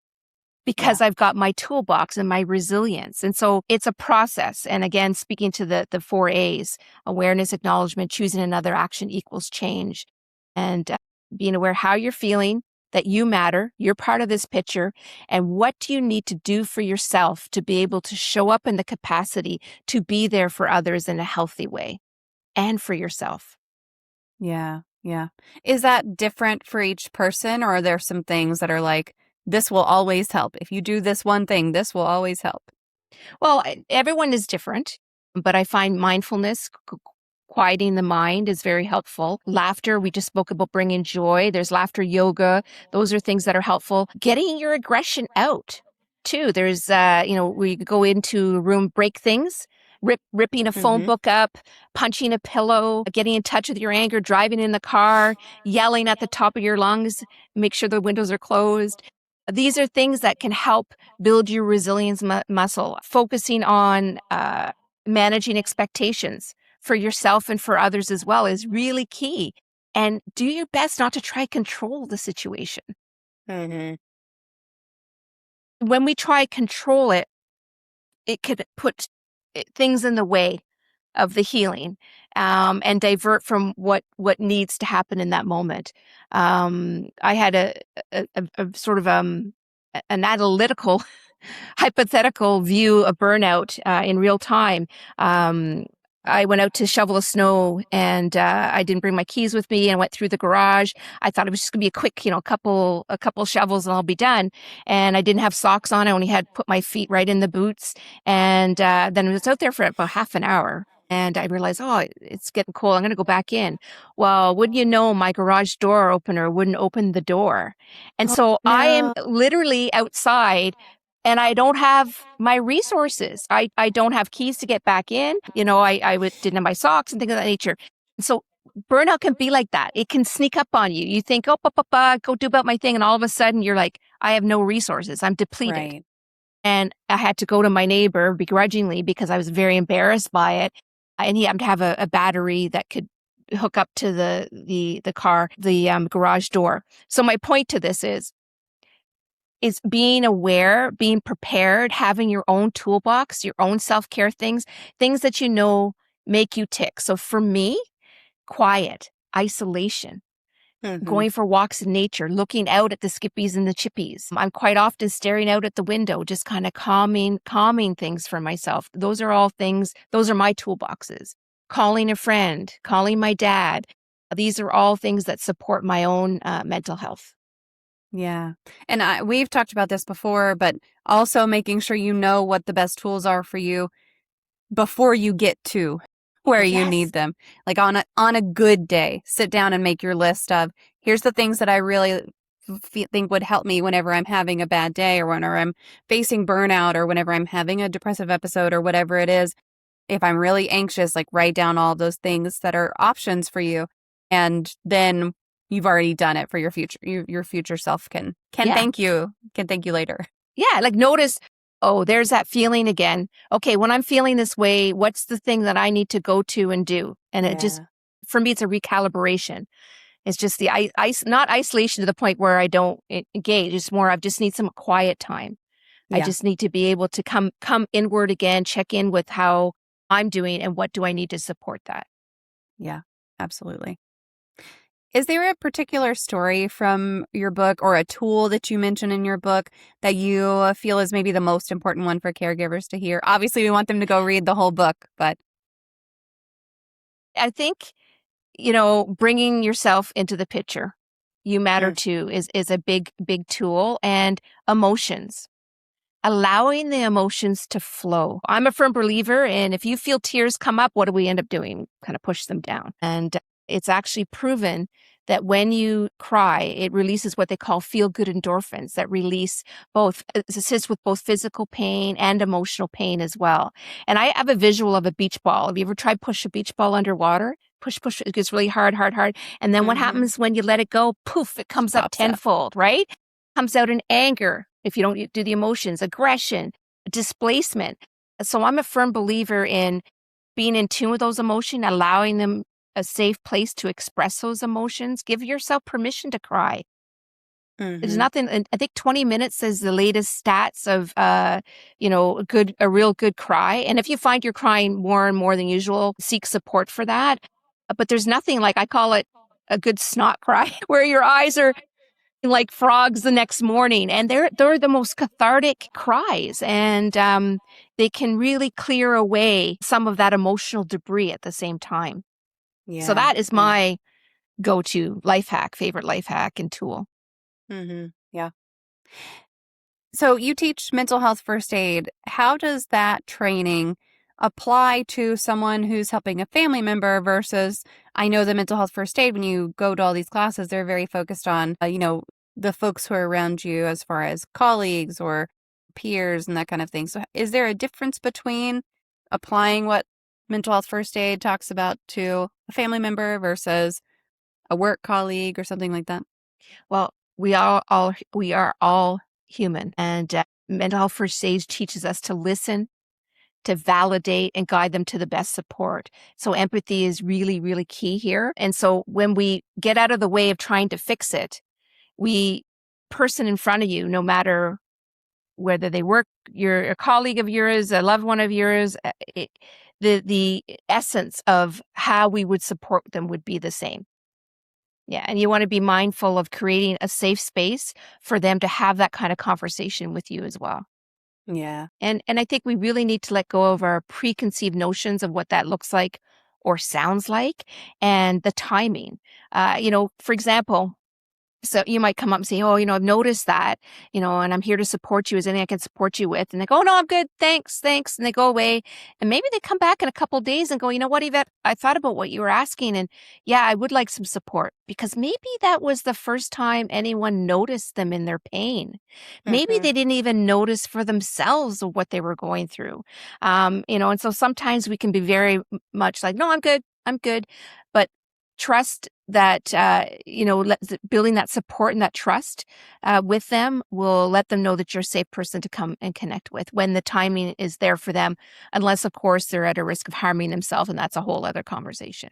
Speaker 2: because I've got my toolbox and my resilience. And so it's a process. And again, speaking to the 4 A's, awareness, acknowledgement, choosing another action equals change. And being aware how you're feeling, that you matter, you're part of this picture, and what do you need to do for yourself to be able to show up in the capacity to be there for others in a healthy way and for yourself.
Speaker 1: Yeah. Yeah. Is that different for each person, or are there some things that are like, this will always help? If you do this one thing, this will always help.
Speaker 2: Well, everyone is different, but I find mindfulness, quieting the mind, is very helpful. Laughter, we just spoke about bringing joy. There's laughter yoga. Those are things that are helpful. Getting your aggression out too. There's, we go into a room, break things, ripping a phone book up, punching a pillow, getting in touch with your anger, driving in the car, yelling at the top of your lungs, make sure the windows are closed. These are things that can help build your resilience muscle. Focusing on managing expectations for yourself and for others as well is really key. And do your best not to try control the situation.
Speaker 1: Mm-hmm.
Speaker 2: When we try control it, it could put things in the way of the healing, and divert from what needs to happen in that moment. I had a sort of an analytical, hypothetical view of burnout in real time. I went out to shovel the snow, and I didn't bring my keys with me, and went through the garage. I thought it was just gonna be a quick, a couple shovels and I'll be done. And I didn't have socks on. I only had put my feet right in the boots. And then I was out there for about half an hour. And I realized, it's getting cold. I'm going to go back in. Well, wouldn't you know, my garage door opener wouldn't open the door. And so I am literally outside, and I don't have my resources. I don't have keys to get back in. I didn't have my socks and things of that nature. And so burnout can be like that. It can sneak up on you. You think, go do about my thing. And all of a sudden you're like, I have no resources. I'm depleted.
Speaker 1: Right.
Speaker 2: And I had to go to my neighbor begrudgingly because I was very embarrassed by it. And he happened to have a battery that could hook up to the car, the garage door. So my point to this is, is being aware, being prepared, having your own toolbox, your own self-care things that you know make you tick. So for me, quiet, isolation, going for walks in nature, looking out at the skippies and the chippies. I'm quite often staring out at the window, just kind of calming things for myself. Those are all things, those are my toolboxes. Calling a friend, calling my dad. These are all things that support my own mental health.
Speaker 1: Yeah. And we've talked about this before, but also making sure you know what the best tools are for you before you get to where you need them. Like on a good day, sit down and make your list of, here's the things that I really think would help me whenever I'm having a bad day, or whenever I'm facing burnout, or whenever I'm having a depressive episode, or whatever it is. If I'm really anxious, like write down all those things that are options for you. And then you've already done it for your future. Your future self can thank you later.
Speaker 2: Yeah, like notice, oh, there's that feeling again. Okay, when I'm feeling this way, what's the thing that I need to go to and do? And it just, for me, it's a recalibration. It's just the not isolation to the point where I don't engage. It's more, I just need some quiet time. I just need to be able to come inward again, check in with how I'm doing and what do I need to support that.
Speaker 1: Yeah, absolutely. Is there a particular story from your book or a tool that you mention in your book that you feel is maybe the most important one for caregivers to hear? Obviously, we want them to go read the whole book, but
Speaker 2: I think, bringing yourself into the picture, you matter too, is a big tool. And emotions, allowing the emotions to flow. I'm a firm believer in, if you feel tears come up, what do we end up doing? Kind of push them down. And it's actually proven that when you cry, it releases what they call feel-good endorphins that release both, assist with both physical pain and emotional pain as well. And I have a visual of a beach ball. Have you ever tried push a beach ball underwater? Push, it gets really hard. And then what happens when you let it go? Poof, it comes up tenfold, right? Comes out in anger if you don't do the emotions, aggression, displacement. So I'm a firm believer in being in tune with those emotions, allowing them a safe place to express those emotions. Give yourself permission to cry. There's nothing, I think 20 minutes is the latest stats of, a real good cry. And if you find you're crying more and more than usual, seek support for that. But there's nothing like, I call it a good snot cry, where your eyes are like frogs the next morning. And they're the most cathartic cries. And they can really clear away some of that emotional debris at the same time. Yeah. So that is my go-to favorite life hack and tool.
Speaker 1: Yeah. So you teach mental health first aid. How does that training apply to someone who's helping a family member versus, I know the mental health first aid, when you go to all these classes, they're very focused on, the folks who are around you as far as colleagues or peers and that kind of thing. So is there a difference between applying what mental health first aid talks about to a family member versus a work colleague or something like that?
Speaker 2: Well, we are all human, and mental health first aid teaches us to listen, to validate, and guide them to the best support. So empathy is really, really key here. And so when we get out of the way of trying to fix it, person in front of you, no matter whether they work, you're a colleague of yours, a loved one of yours, the essence of how we would support them would be the same. Yeah. And you want to be mindful of creating a safe space for them to have that kind of conversation with you as well.
Speaker 1: Yeah.
Speaker 2: And I think we really need to let go of our preconceived notions of what that looks like or sounds like, and the timing. For example, so you might come up and say, oh, I've noticed that, and I'm here to support you. Is there anything I can support you with? And they go, oh, no, I'm good. Thanks. And they go away. And maybe they come back in a couple of days and go, you know what, Yvette, I thought about what you were asking. And yeah, I would like some support, because maybe that was the first time anyone noticed them in their pain. Maybe they didn't even notice for themselves what they were going through. And so sometimes we can be very much like, no, I'm good. But trust that, building that support and that trust with them will let them know that you're a safe person to come and connect with when the timing is there for them, unless, of course, they're at a risk of harming themselves, and that's a whole other conversation.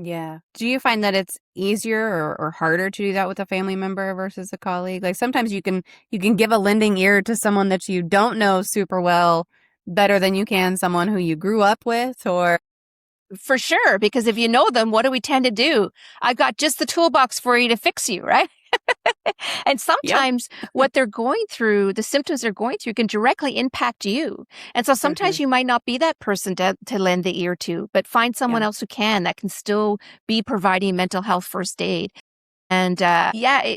Speaker 1: Yeah. Do you find that it's easier or harder to do that with a family member versus a colleague? Like sometimes you can give a lending ear to someone that you don't know super well better than you can someone who you grew up with or
Speaker 2: For sure, because if you know them, what do we tend to do? I've got just the toolbox for you to fix you, right? And
Speaker 1: Yep.
Speaker 2: sometimes what they're going through, the symptoms they're going through can directly impact you. And so sometimes
Speaker 1: Mhm.
Speaker 2: you might not be that person to lend the ear to, but find someone
Speaker 1: Yeah.
Speaker 2: else who can, that can still be providing mental health first aid. And yeah,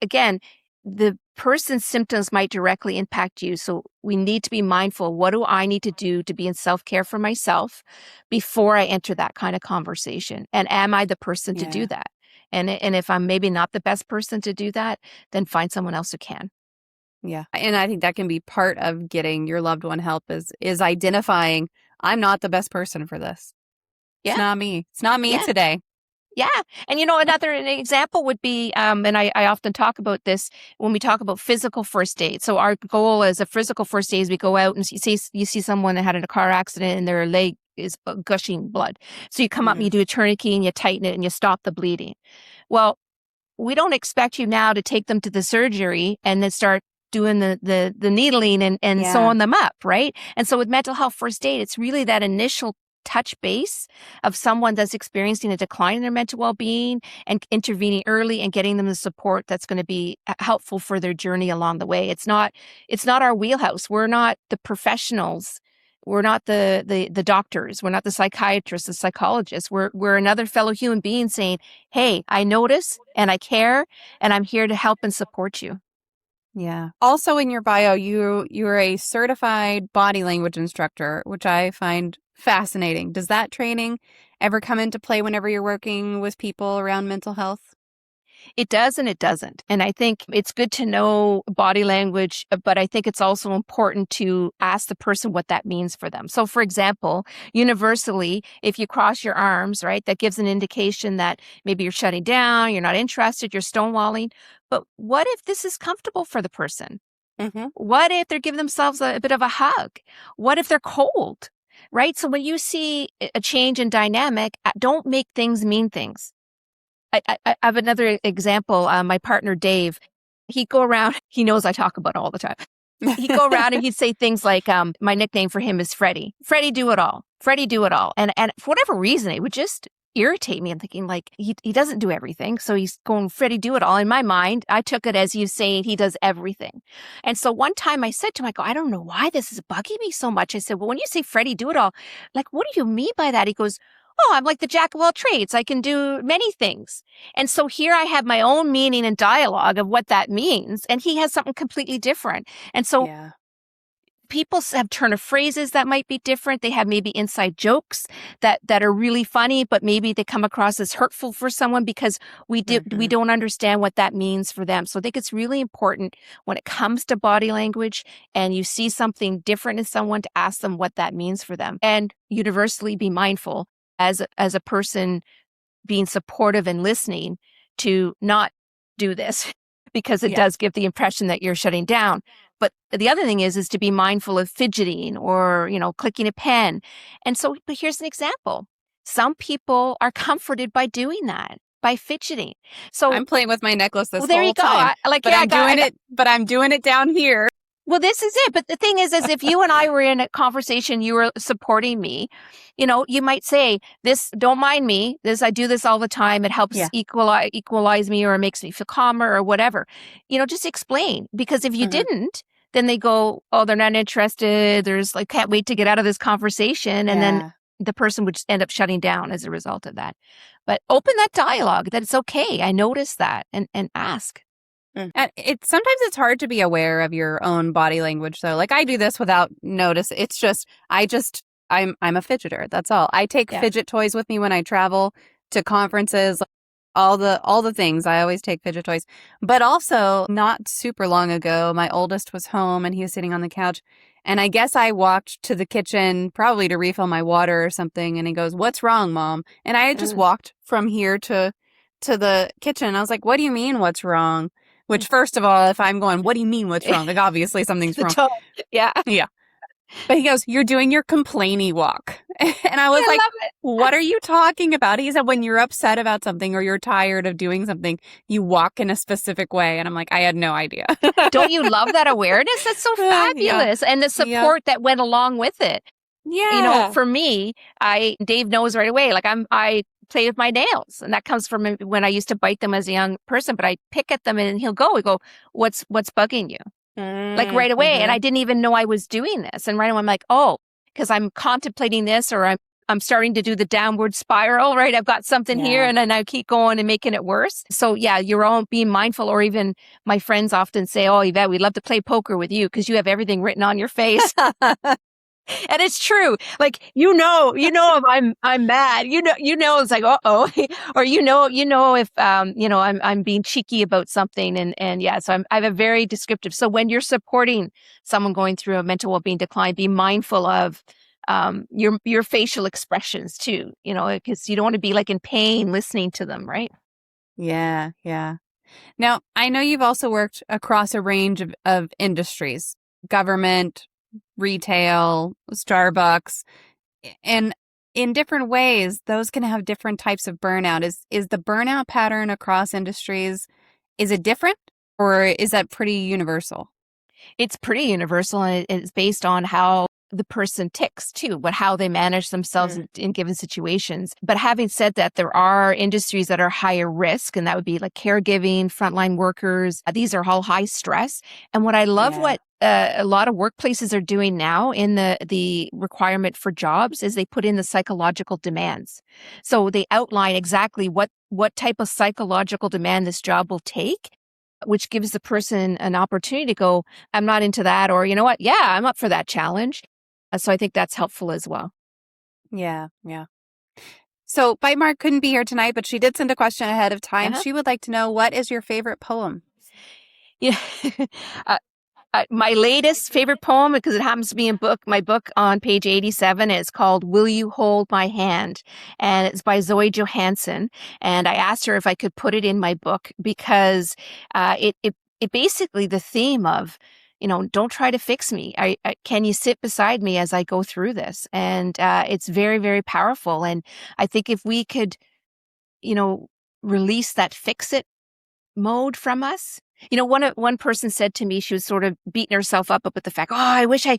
Speaker 2: again, the person's symptoms might directly impact you. So we need to be mindful. What do I need to do to be in self care for myself before I enter that kind of conversation? And am I the person to do
Speaker 1: Yeah.
Speaker 2: that? And if I'm maybe not the best person to do that, then find someone else who can.
Speaker 1: Yeah. And I think that can be part of getting your loved one help is identifying I'm not the best person for this. It's
Speaker 2: Yeah,
Speaker 1: not me. It's not me
Speaker 2: yeah.
Speaker 1: today.
Speaker 2: Yeah. And another an example would be, and I often talk about this when we talk about physical first aid. So our goal as a physical first aid is we go out and you see someone that had a car accident and their leg is gushing blood. So you come up and you
Speaker 1: Mhm.
Speaker 2: do a tourniquet and you tighten it and you stop the bleeding. Well, we don't expect you now to take them to the surgery and then start doing the needling and
Speaker 1: Yeah.
Speaker 2: sewing them up, right? And so with mental health first aid, it's really that initial touch base of someone that's experiencing a decline in their mental well-being and intervening early and getting them the support that's going to be helpful for their journey along the way. It's not our wheelhouse. We're not the professionals. We're not the doctors. We're not the psychiatrists, the psychologists. We're another fellow human being saying, hey, I notice and I care and I'm here to help and support you.
Speaker 1: Yeah. Also in your bio, you're a certified body language instructor, which I find fascinating. Does that training ever come into play whenever you're working with people around mental health?
Speaker 2: It does and it doesn't. And I think it's good to know body language, but I think it's also important to ask the person what that means for them. So, for example, universally, if you cross your arms, right, that gives an indication that maybe you're shutting down, you're not interested, you're stonewalling. But what if this is comfortable for the person?
Speaker 1: Mhm.
Speaker 2: What if they're giving themselves a bit of a hug? What if they're cold? Right? So when you see a change in dynamic, don't make things mean things. I have another example. My partner, Dave, he'd go around, he knows I talk about it all the time. He'd go around and he'd say things like, my nickname for him is Freddie. Freddie, do it all. Freddie, do it all. And for whatever reason, it would just irritate me. I'm thinking like, he doesn't do everything. So he's going, Freddie, do it all. In my mind, I took it as you saying he does everything. And so one time I said to him, I go, I don't know why this is bugging me so much. I said, well, when you say Freddie, do it all, like, what do you mean by that? He goes, oh, I'm like the jack of all trades. I can do many things. And so here I have my own meaning and dialogue of what that means. And he has something completely different. And so
Speaker 1: Yeah.
Speaker 2: people have turn of phrases that might be different. They have maybe inside jokes that are really funny, but maybe they come across as hurtful for someone because we
Speaker 1: Mhm.
Speaker 2: don't understand what that means for them. So I think it's really important when it comes to body language and you see something different in someone to ask them what that means for them and universally be mindful as a person being supportive and listening to not do this because it
Speaker 1: Yeah.
Speaker 2: does give the impression that you're shutting down. But the other thing is to be mindful of fidgeting or, clicking a pen. And so, but here's an example. Some people are comforted by doing that, by fidgeting. So,
Speaker 1: I'm playing with my necklace this
Speaker 2: well, there you
Speaker 1: whole
Speaker 2: go.
Speaker 1: time, but
Speaker 2: I got,
Speaker 1: I'm doing it down here.
Speaker 2: well, this is it. But the thing is if you and I were in a conversation, you were supporting me, you might say, this, don't mind me. I do this all the time. It helps
Speaker 1: Yeah.
Speaker 2: equalize me or it makes me feel calmer or whatever. Just explain. Because if you
Speaker 1: Mhm.
Speaker 2: didn't, then they go, oh, they're not interested. There's like, can't wait to get out of this conversation. And then
Speaker 1: Yeah.
Speaker 2: the person would end up shutting down as a result of that. But open that dialogue that it's okay. I noticed that and ask.
Speaker 1: And sometimes it's hard to be aware of your own body language though. Like I do this without notice. It's just I'm a fidgeter. That's all. I take
Speaker 2: Yeah.
Speaker 1: fidget toys with me when I travel to conferences, all the things. I always take fidget toys. But also not super long ago, my oldest was home and he was sitting on the couch and I guess I walked to the kitchen probably to refill my water or something and he goes, "What's wrong, Mom?" And I had just walked from here to the kitchen. I was like, "What do you mean what's wrong?" Which, first of all, if I'm going, what do you mean what's wrong? Like, obviously something's
Speaker 2: The
Speaker 1: wrong.
Speaker 2: tone. Yeah.
Speaker 1: Yeah. But he goes, "You're doing your complainy walk." And I was like,
Speaker 2: love it.
Speaker 1: "What are you talking about?" He said, "When you're upset about something or you're tired of doing something, you walk in a specific way." And I'm like, I had no idea.
Speaker 2: Don't you love that awareness? That's so fabulous. And the support that went along with it.
Speaker 1: Yeah.
Speaker 2: For me, Dave knows right away, like I play with my nails, and that comes from when I used to bite them as a young person, but I pick at them and he'll go, what's bugging you? Like right away. And I didn't even know I was doing this. And right away I'm like, oh, because I'm contemplating this, or I'm starting to do the downward spiral, right? I've got something here, and then I keep going and making it worse. So yeah, you're all being mindful. Or even my friends often say, "Oh, Yvette, we'd love to play poker with you because you have everything written on your face." And it's true. Like, if I'm mad, it's like, uh-oh, or if, I'm being cheeky about something. And yeah, so I have a very descriptive. So when you're supporting someone going through a mental well-being decline, be mindful of, your facial expressions too, because you don't want to be like in pain listening to them. Right.
Speaker 1: Yeah. Yeah. Now, I know you've also worked across a range of industries, government, retail, Starbucks, and in different ways, those can have different types of burnout. Is the burnout pattern across industries, is it different, or is that pretty universal?
Speaker 2: It's pretty universal, and it's based on how the person ticks too, how they manage themselves in given situations. But having said that, there are industries that are higher risk, and that would be like caregiving, frontline workers. These are all high stress. And what I love, what a lot of workplaces are doing now in the requirement for jobs, is they put in the psychological demands. So they outline exactly what type of psychological demand this job will take, which gives the person an opportunity to go, I'm not into that, or you know what? Yeah, I'm up for that challenge. So I think that's helpful as well.
Speaker 1: Yeah, yeah. So Bite Mark couldn't be here tonight, but she did send a question ahead of time. She would like to know, what is your favorite poem?
Speaker 2: Yeah. My latest favorite poem, because it happens to be in my book on page 87, is called Will You Hold My Hand? And it's by Zoe Johansson. And I asked her if I could put it in my book because it basically, the theme of, don't try to fix me. Can you sit beside me as I go through this? And it's very, very powerful. And I think if we could, release that fix it mode from us. One person said to me, she was sort of beating herself up with the fact, oh, I wish I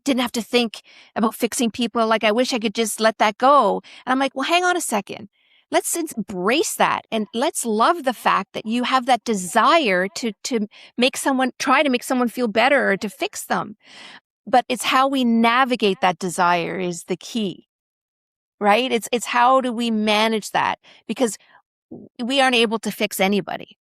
Speaker 2: didn't have to think about fixing people. Like, I wish I could just let that go. And I'm like, well, hang on a second. Let's embrace that. And let's love the fact that you have that desire to try to make someone feel better or to fix them. But it's how we navigate that desire is the key, right? It's how do we manage that? Because we aren't able to fix anybody.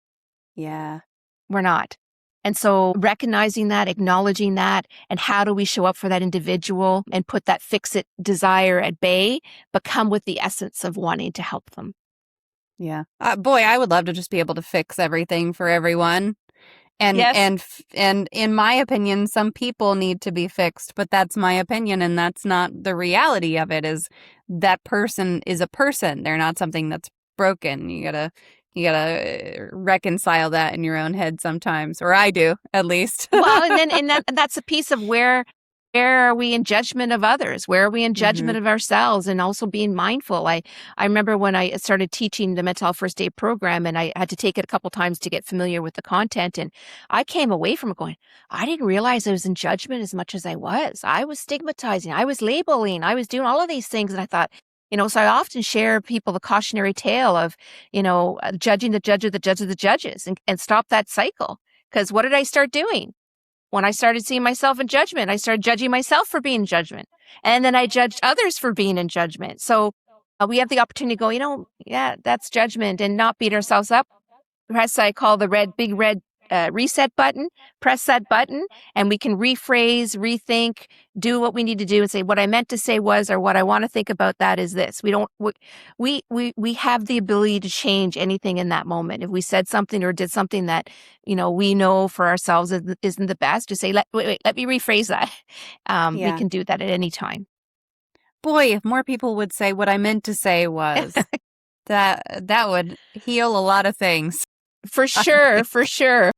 Speaker 1: Yeah.
Speaker 2: We're not. And so recognizing that, acknowledging that, and how do we show up for that individual and put that fix it desire at bay, but come with the essence of wanting to help them.
Speaker 1: Yeah. Boy, I would love to just be able to fix everything for everyone. And, and in my opinion, some people need to be fixed, but that's my opinion. And that's not the reality of it. Is that person is a person. They're not something that's broken. You gotta reconcile that in your own head sometimes, or I do, at least.
Speaker 2: Well, and that's a piece of where are we in judgment of others? Where are we in judgment of ourselves? And also being mindful. I remember when I started teaching the Mental Health First Aid program, and I had to take it a couple times to get familiar with the content. And I came away from it going, I didn't realize I was in judgment as much as I was. I was stigmatizing. I was labeling. I was doing all of these things. And I thought, so I often share people the cautionary tale of, judging the judge of the judge of the judges and stop that cycle. Because what did I start doing? When I started seeing myself in judgment, I started judging myself for being in judgment. And then I judged others for being in judgment. So we have the opportunity to go, yeah, that's judgment, and not beat ourselves up. Press, I call the big red reset button, press that button, and we can rephrase, rethink, do what we need to do and say, what I meant to say was, or what I want to think about that is this. We have the ability to change anything in that moment. If we said something or did something that, we know for ourselves isn't the best, to say, let me rephrase that. We can do that at any time.
Speaker 1: Boy, if more people would say what I meant to say was, that would heal a lot of things.
Speaker 2: For sure, for sure.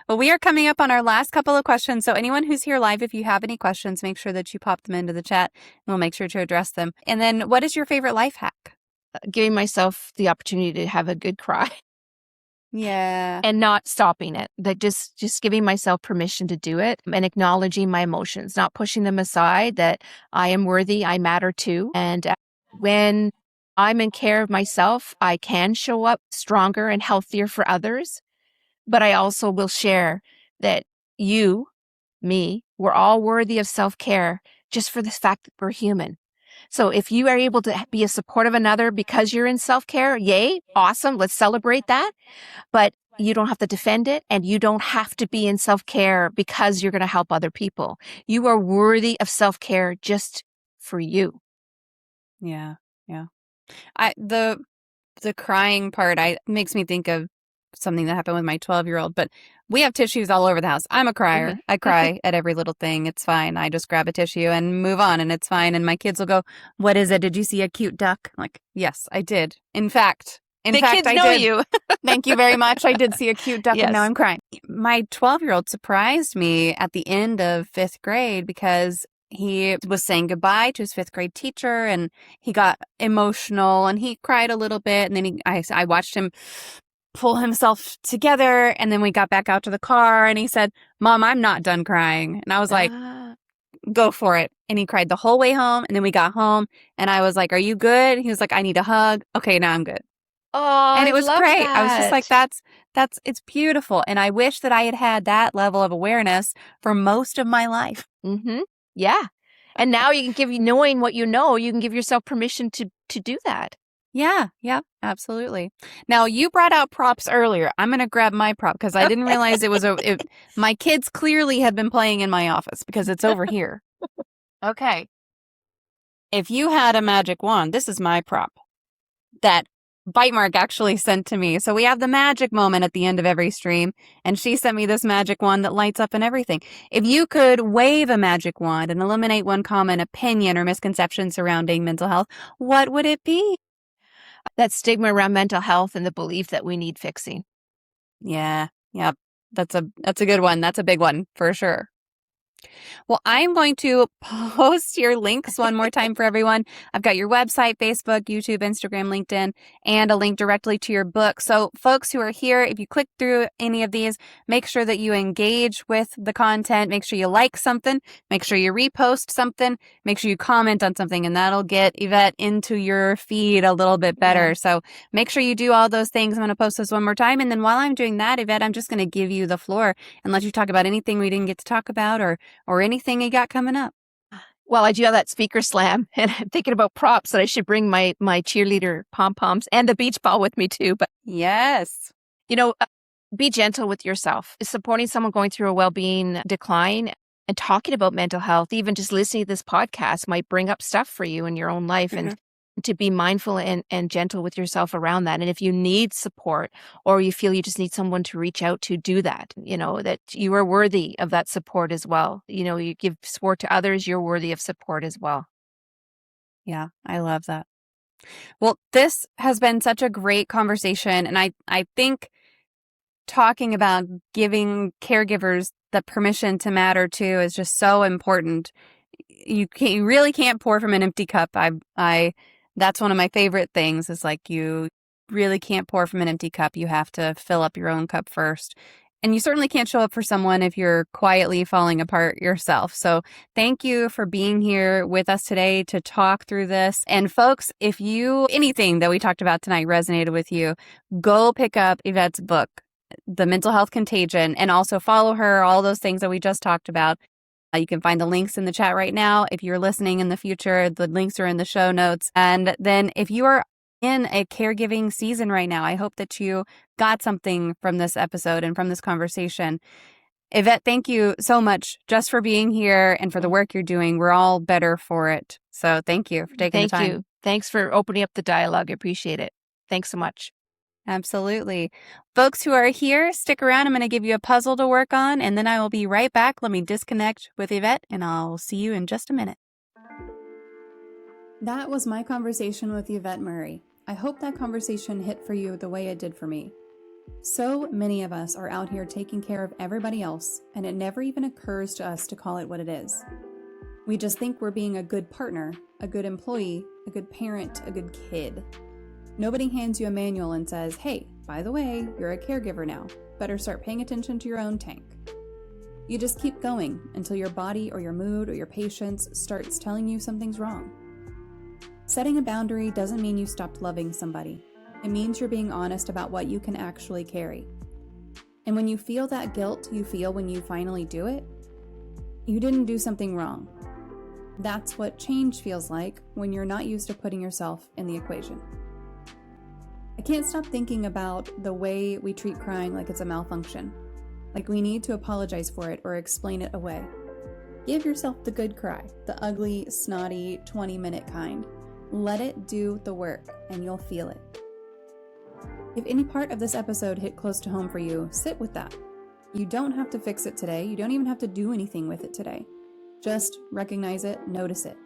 Speaker 1: Well, we are coming up on our last couple of questions. So anyone who's here live, if you have any questions, make sure that you pop them into the chat and we'll make sure to address them. And then what is your favorite life hack?
Speaker 2: Giving myself the opportunity to have a good cry.
Speaker 1: Yeah.
Speaker 2: And not stopping it, that just giving myself permission to do it and acknowledging my emotions, not pushing them aside, that I am worthy, I matter too. And when I'm in care of myself, I can show up stronger and healthier for others. But I also will share that you, me, we're all worthy of self-care just for the fact that we're human. So if you are able to be a support of another because you're in self-care, yay, awesome, let's celebrate that. But you don't have to defend it, and you don't have to be in self-care because you're going to help other people. You are worthy of self-care just for you.
Speaker 1: Yeah. Yeah. The crying part makes me think of something that happened with my 12-year-old, but we have tissues all over the house. I'm a crier. I cry at every little thing. It's fine. I just grab a tissue and move on, and it's fine. And my kids will go, "What is it? Did you see a cute duck?" I'm like, yes, I did. In fact,
Speaker 2: kids
Speaker 1: I
Speaker 2: know
Speaker 1: did.
Speaker 2: you.
Speaker 1: Thank you very much. I did see a cute duck, and now I'm crying. My 12-year-old surprised me at the end of 5th grade because he was saying goodbye to his 5th grade teacher, and he got emotional and he cried a little bit. And then I watched him pull himself together. And then we got back out to the car and he said, "Mom, I'm not done crying." And I was like, "Go for it." And he cried the whole way home. And then we got home and I was like, "Are you good?" He was like, "I need a hug." Okay, now I'm good.
Speaker 2: Oh,
Speaker 1: And it was great.
Speaker 2: That.
Speaker 1: I was just like, it's beautiful. And I wish that I had had that level of awareness for most of my life.
Speaker 2: Mm-hmm. Yeah. And now you can knowing what you know, you can give yourself permission to do that.
Speaker 1: Yeah, absolutely. Now, you brought out props earlier. I'm going to grab my prop because I didn't realize it was my kids clearly have been playing in my office because it's over here. Okay. If you had a magic wand, this is my prop that Bite Mark actually sent to me. So we have the magic moment at the end of every stream, and she sent me this magic wand that lights up and everything. If you could wave a magic wand and eliminate one common opinion or misconception surrounding mental health, what would it be?
Speaker 2: That stigma around mental health and the belief that we need fixing.
Speaker 1: Yeah. Yep. That's a good one. That's a big one for sure. Well, I'm going to post your links one more time for everyone. I've got your website, Facebook, YouTube, Instagram, LinkedIn, and a link directly to your book. So folks who are here, if you click through any of these, make sure that you engage with the content. Make sure you like something. Make sure you repost something. Make sure you comment on something, and that'll get Yvette into your feed a little bit better. Yeah. So make sure you do all those things. I'm going to post this one more time. And then while I'm doing that, Yvette, I'm just going to give you the floor and let you talk about anything we didn't get to talk about or anything you got coming up.
Speaker 2: Well, I do have that speaker slam, and I'm thinking about props that I should bring my cheerleader pom-poms and the beach ball with me too. But
Speaker 1: yes,
Speaker 2: be gentle with yourself. Supporting someone going through a well-being decline and talking about mental health, even just listening to this podcast might bring up stuff for you in your own life. Mm-hmm. And to be mindful and gentle with yourself around that. And if you need support or you feel you just need someone to reach out to, do that, that you are worthy of that support as well. You give support to others, you're worthy of support as well.
Speaker 1: Yeah, I love that. Well, this has been such a great conversation. And I think talking about giving caregivers the permission to matter too is just so important. You really can't pour from an empty cup. That's one of my favorite things is like you really can't pour from an empty cup. You have to fill up your own cup first. And you certainly can't show up for someone if you're quietly falling apart yourself. So thank you for being here with us today to talk through this. And folks, if anything that we talked about tonight resonated with you, go pick up Yvette's book, The Mental Health Contagion, and also follow her, all those things that we just talked about. You can find the links in the chat right now. If you're listening in the future, the links are in the show notes. And then if you are in a caregiving season right now, I hope that you got something from this episode and from this conversation. Yvette, thank you so much just for being here and for the work you're doing. We're all better for it. So thank you for taking the time.
Speaker 2: Thank you. Thanks for opening up the dialogue. I appreciate it. Thanks so much.
Speaker 1: Absolutely. Folks who are here, stick around. I'm going to give you a puzzle to work on, and then I will be right back. Let me disconnect with Yvette, and I'll see you in just a minute. That was my conversation with Yvette Murray. I hope that conversation hit for you the way it did for me. So many of us are out here taking care of everybody else, and it never even occurs to us to call it what it is. We just think we're being a good partner, a good employee, a good parent, a good kid. Nobody hands you a manual and says, hey, by the way, you're a caregiver now. Better start paying attention to your own tank. You just keep going until your body or your mood or your patience starts telling you something's wrong. Setting a boundary doesn't mean you stopped loving somebody. It means you're being honest about what you can actually carry. And when you feel that guilt you feel when you finally do it, you didn't do something wrong. That's what change feels like when you're not used to putting yourself in the equation. I can't stop thinking about the way we treat crying like it's a malfunction, like we need to apologize for it or explain it away. Give yourself the good cry, the ugly, snotty, 20-minute kind. Let it do the work and you'll feel it. If any part of this episode hit close to home for you, sit with that. You don't have to fix it today. You don't even have to do anything with it today. Just recognize it, notice it.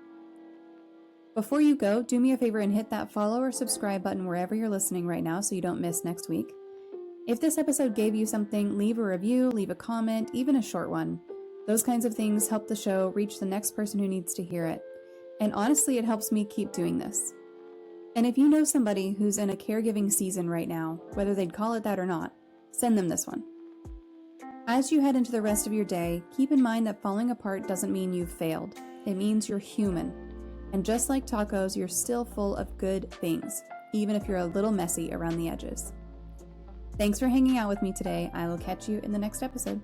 Speaker 1: Before you go, do me a favor and hit that follow or subscribe button wherever you're listening right now so you don't miss next week. If this episode gave you something, leave a review, leave a comment, even a short one. Those kinds of things help the show reach the next person who needs to hear it. And honestly, it helps me keep doing this. And if you know somebody who's in a caregiving season right now, whether they'd call it that or not, send them this one. As you head into the rest of your day, keep in mind that falling apart doesn't mean you've failed. It means you're human. And just like tacos, you're still full of good things, even if you're a little messy around the edges. Thanks for hanging out with me today. I will catch you in the next episode.